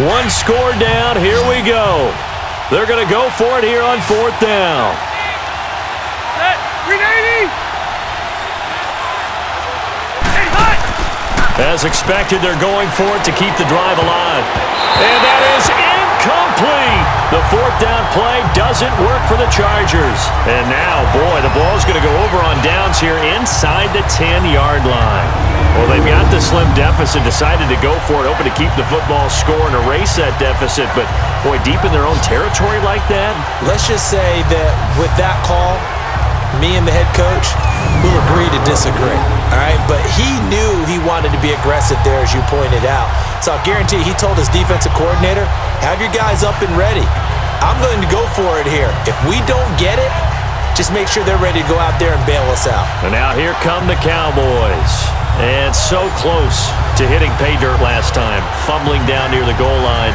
One score down. Here we go. They're going to go for it here on 4th down. Set. 380. Hey, hot. As expected, they're going for it to keep the drive alive. And that is incomplete. The 4th down play doesn't work for the Chargers. And now, boy, the ball's going to go over on downs here inside the 10-yard line. Well, they've got the slim deficit, decided to go for it, hoping to keep the football score and erase that deficit. But, boy, deep in their own territory like that. Let's just say that with that call, me and the head coach will agree to disagree, all right? But he knew he wanted to be aggressive there, as you pointed out. So I'll guarantee he told his defensive coordinator, have your guys up and ready. I'm going to go for it here. If we don't get it, just make sure they're ready to go out there and bail us out. And now here come the Cowboys. And so close to hitting pay dirt last time, fumbling down near the goal line.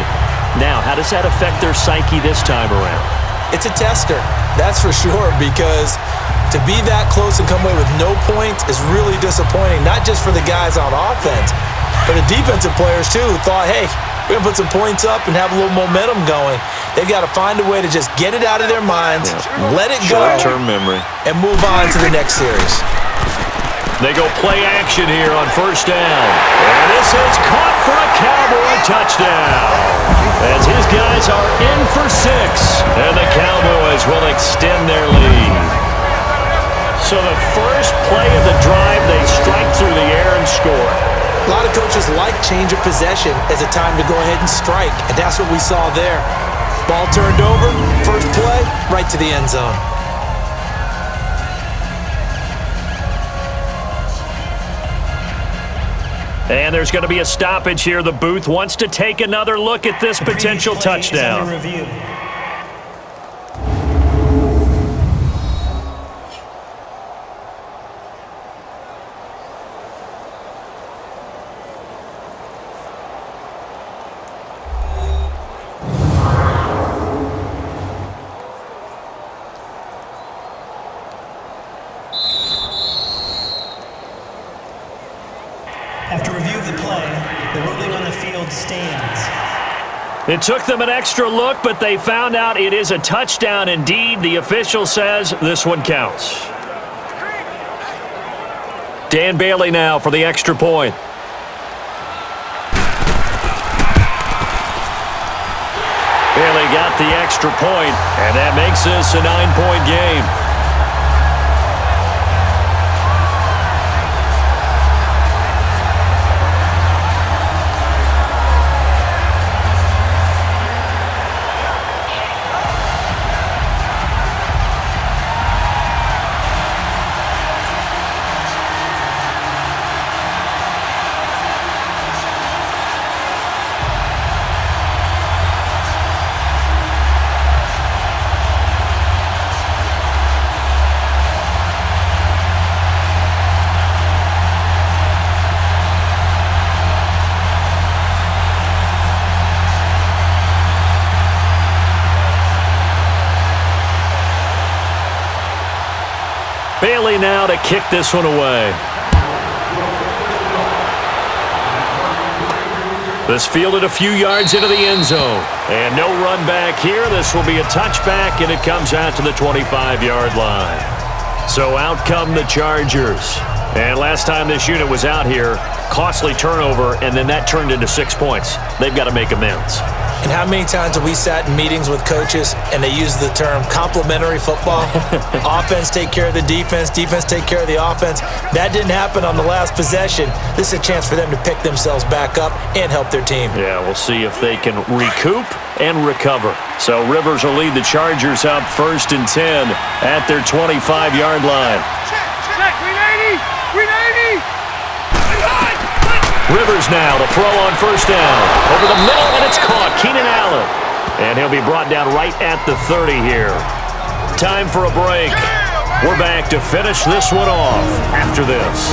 Now, how does that affect their psyche this time around? It's a tester, that's for sure, because to be that close and come away with no points is really disappointing, not just for the guys on offense, but the defensive players too, who thought, hey, we're going to put some points up and have a little momentum going. They've got to find a way to just get it out of their minds, let it go, short-term memory, and move on to the next series. They go play action here on 1st down. And this is caught for a Cowboy touchdown. As his guys are in for 6. And the Cowboys will extend their lead. So the first play of the drive, they strike through the air and score. A lot of coaches like change of possession as a time to go ahead and strike, and that's what we saw there. Ball turned over, first play, right to the end zone. And there's going to be a stoppage here. The booth wants to take another look at this potential touchdown. After review of the play, the ruling on the field stands. It took them an extra look, but they found out it is a touchdown indeed. The official says this one counts. Dan Bailey now for the extra point. Bailey got the extra point, and that makes this a 9-point game. Bailey now to kick this one away. This fielded a few yards into the end zone. And no run back here. This will be a touchback, and it comes out to the 25-yard line. So out come the Chargers. And last time this unit was out here, costly turnover, and then that turned into 6 points. They've got to make amends. And how many times have we sat in meetings with coaches and they use the term complementary football? Offense take care of the defense, defense take care of the offense. That didn't happen on the last possession. This is a chance for them to pick themselves back up and help their team. Yeah, we'll see if they can recoup and recover. So Rivers will lead the Chargers up 1st and 10 at their 25-yard line. Check, 380! 380! Rivers now to throw on 1st down. Over the middle, and it's caught. Keenan Allen. And And he'll be brought down right at the 30 here. Time for a break. We're back to finish this one off after this.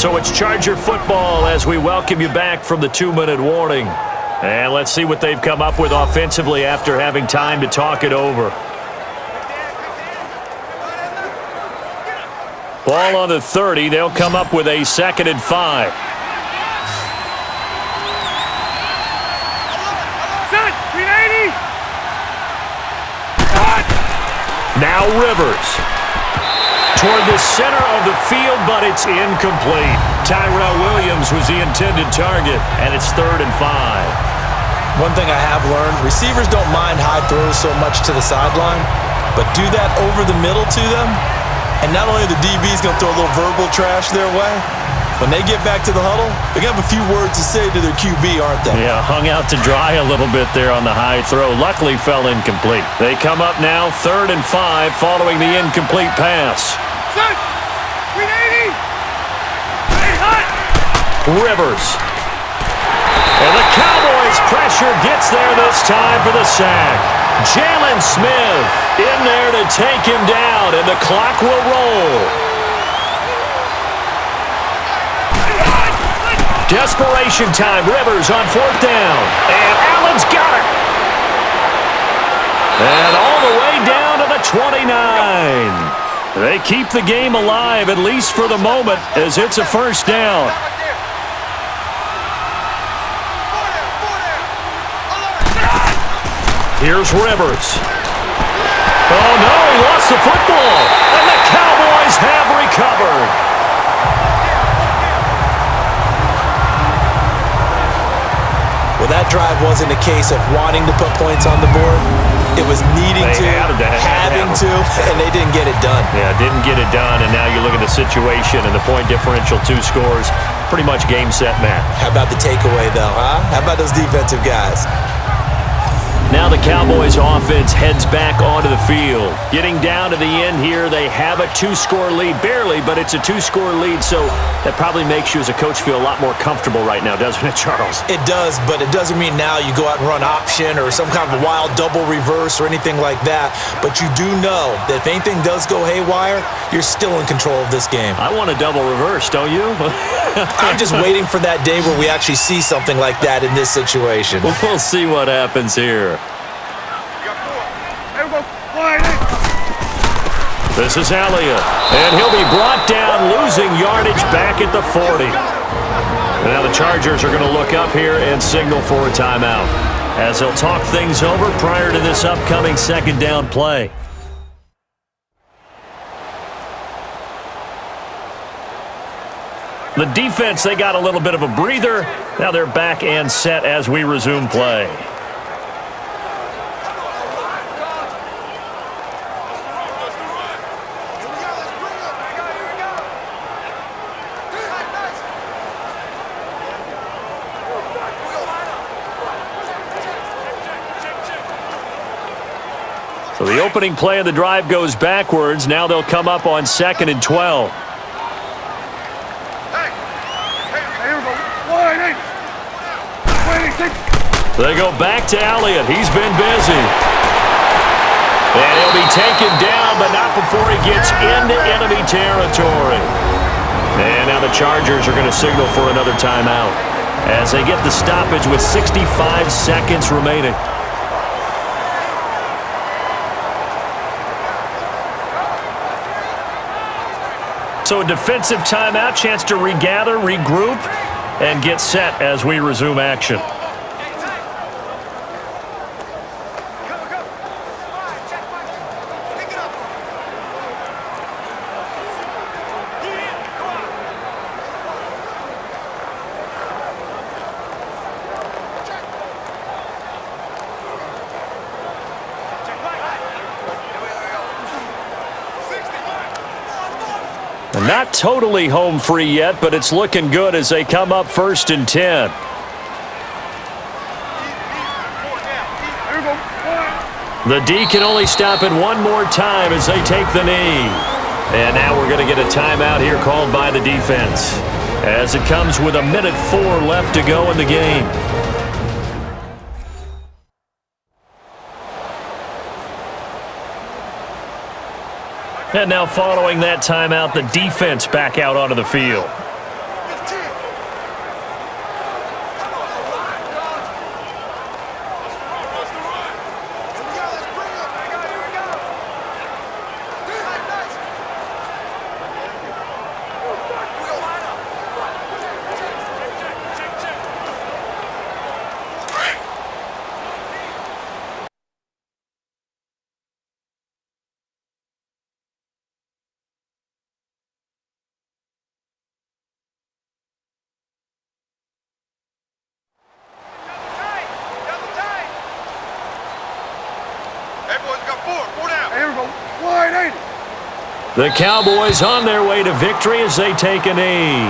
So it's Charger football as we welcome you back from the 2-minute warning. And let's see what they've come up with offensively after having time to talk it over. Ball on the 30. They'll come up with a 2nd and 5. Set! 380! Now Rivers. Toward the center of the field, but it's incomplete. Tyrell Williams was the intended target, and it's 3rd and 5. One thing I have learned, receivers don't mind high throws so much to the sideline, but do that over the middle to them, and not only are the DBs going to throw a little verbal trash their way, when they get back to the huddle, they're going to have a few words to say to their QB, aren't they? Yeah, hung out to dry a little bit there on the high throw. Luckily fell incomplete. They come up now 3rd and 5 following the incomplete pass. Set! 380! Hey, hot! Rivers. And the Cowboys pressure gets there this time for the sack. Jalen Smith in there to take him down, and the clock will roll. Desperation time. Rivers on 4th down. And Allen's got it. And all the way down to the 29. They keep the game alive, at least for the moment, as it's a 1st down. Here's Rivers. Oh, no, he lost the football. And the Cowboys have recovered. Well, that drive wasn't a case of wanting to put points on the board. It was needing to, having to, and they didn't get it done. Yeah, didn't get it done, and now you look at the situation and the point differential, 2 scores, pretty much game, set, match. How about the takeaway, though, huh? How about those defensive guys? Now the Cowboys offense heads back onto the field. Getting down to the end here, they have a 2-score lead, barely, but it's a 2-score lead, so that probably makes you as a coach feel a lot more comfortable right now, doesn't it, Charles? It does, but it doesn't mean now you go out and run option or some kind of a wild double reverse or anything like that. But you do know that if anything does go haywire, you're still in control of this game. I want a double reverse, don't you? I'm just waiting for that day where we actually see something like that in this situation. We'll see what happens here. This is Elliott, and he'll be brought down, losing yardage back at the 40. And now the Chargers are going to look up here and signal for a timeout, as they'll talk things over prior to this upcoming 2nd down play. The defense, they got a little bit of a breather. Now they're back and set as we resume play. So the opening play of the drive goes backwards. Now they'll come up on 2nd and 12. They go back to Elliott. He's been busy. And he'll be taken down, but not before he gets into enemy territory. And now the Chargers are going to signal for another timeout as they get the stoppage with 65 seconds remaining. So a defensive timeout, chance to regather, regroup, and get set as we resume action. Not totally home free yet, but it's looking good as they come up 1st and 10. The D can only stop it one more time as they take the knee. And now we're going to get a timeout here called by the defense, as it comes with 1:04 left to go in the game. And now following that timeout, the defense back out onto the field. The Cowboys on their way to victory as they take a knee.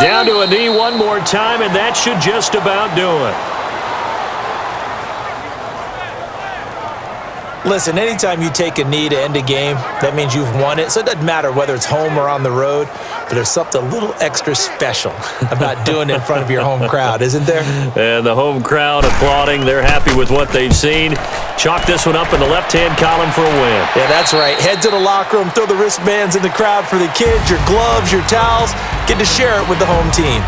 Down to a knee one more time, and that should just about do it. Listen, anytime you take a knee to end a game, that means you've won it. So it doesn't matter whether it's home or on the road, but there's something a little extra special about doing it in front of your home crowd, isn't there? And the home crowd applauding. They're happy with what they've seen. Chalk this one up in the left-hand column for a win. Yeah, that's right. Head to the locker room, throw the wristbands in the crowd for the kids, your gloves, your towels. Get to share it with the home team.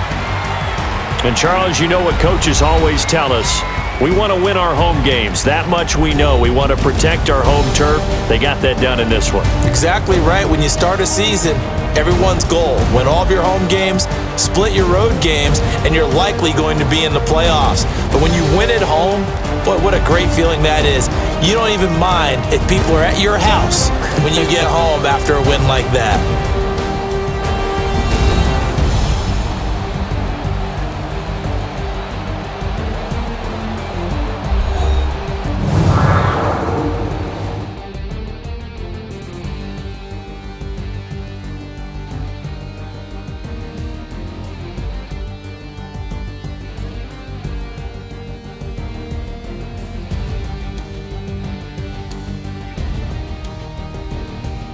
And, Charles, you know what coaches always tell us. We want to win our home games. That much we know. We want to protect our home turf. They got that done in this one. Exactly right. When you start a season, everyone's goal: win all of your home games, split your road games, and you're likely going to be in the playoffs. But when you win at home, boy, what a great feeling that is. You don't even mind if people are at your house when you get home after a win like that.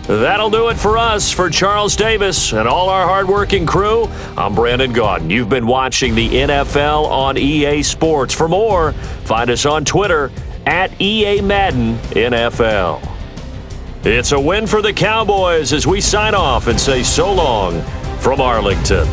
That'll do it for us. For Charles Davis and all our hardworking crew, I'm Brandon Gaudin. You've been watching the NFL on EA Sports. For more, find us on Twitter at EA Madden NFL. It's a win for the Cowboys as we sign off and say so long from Arlington.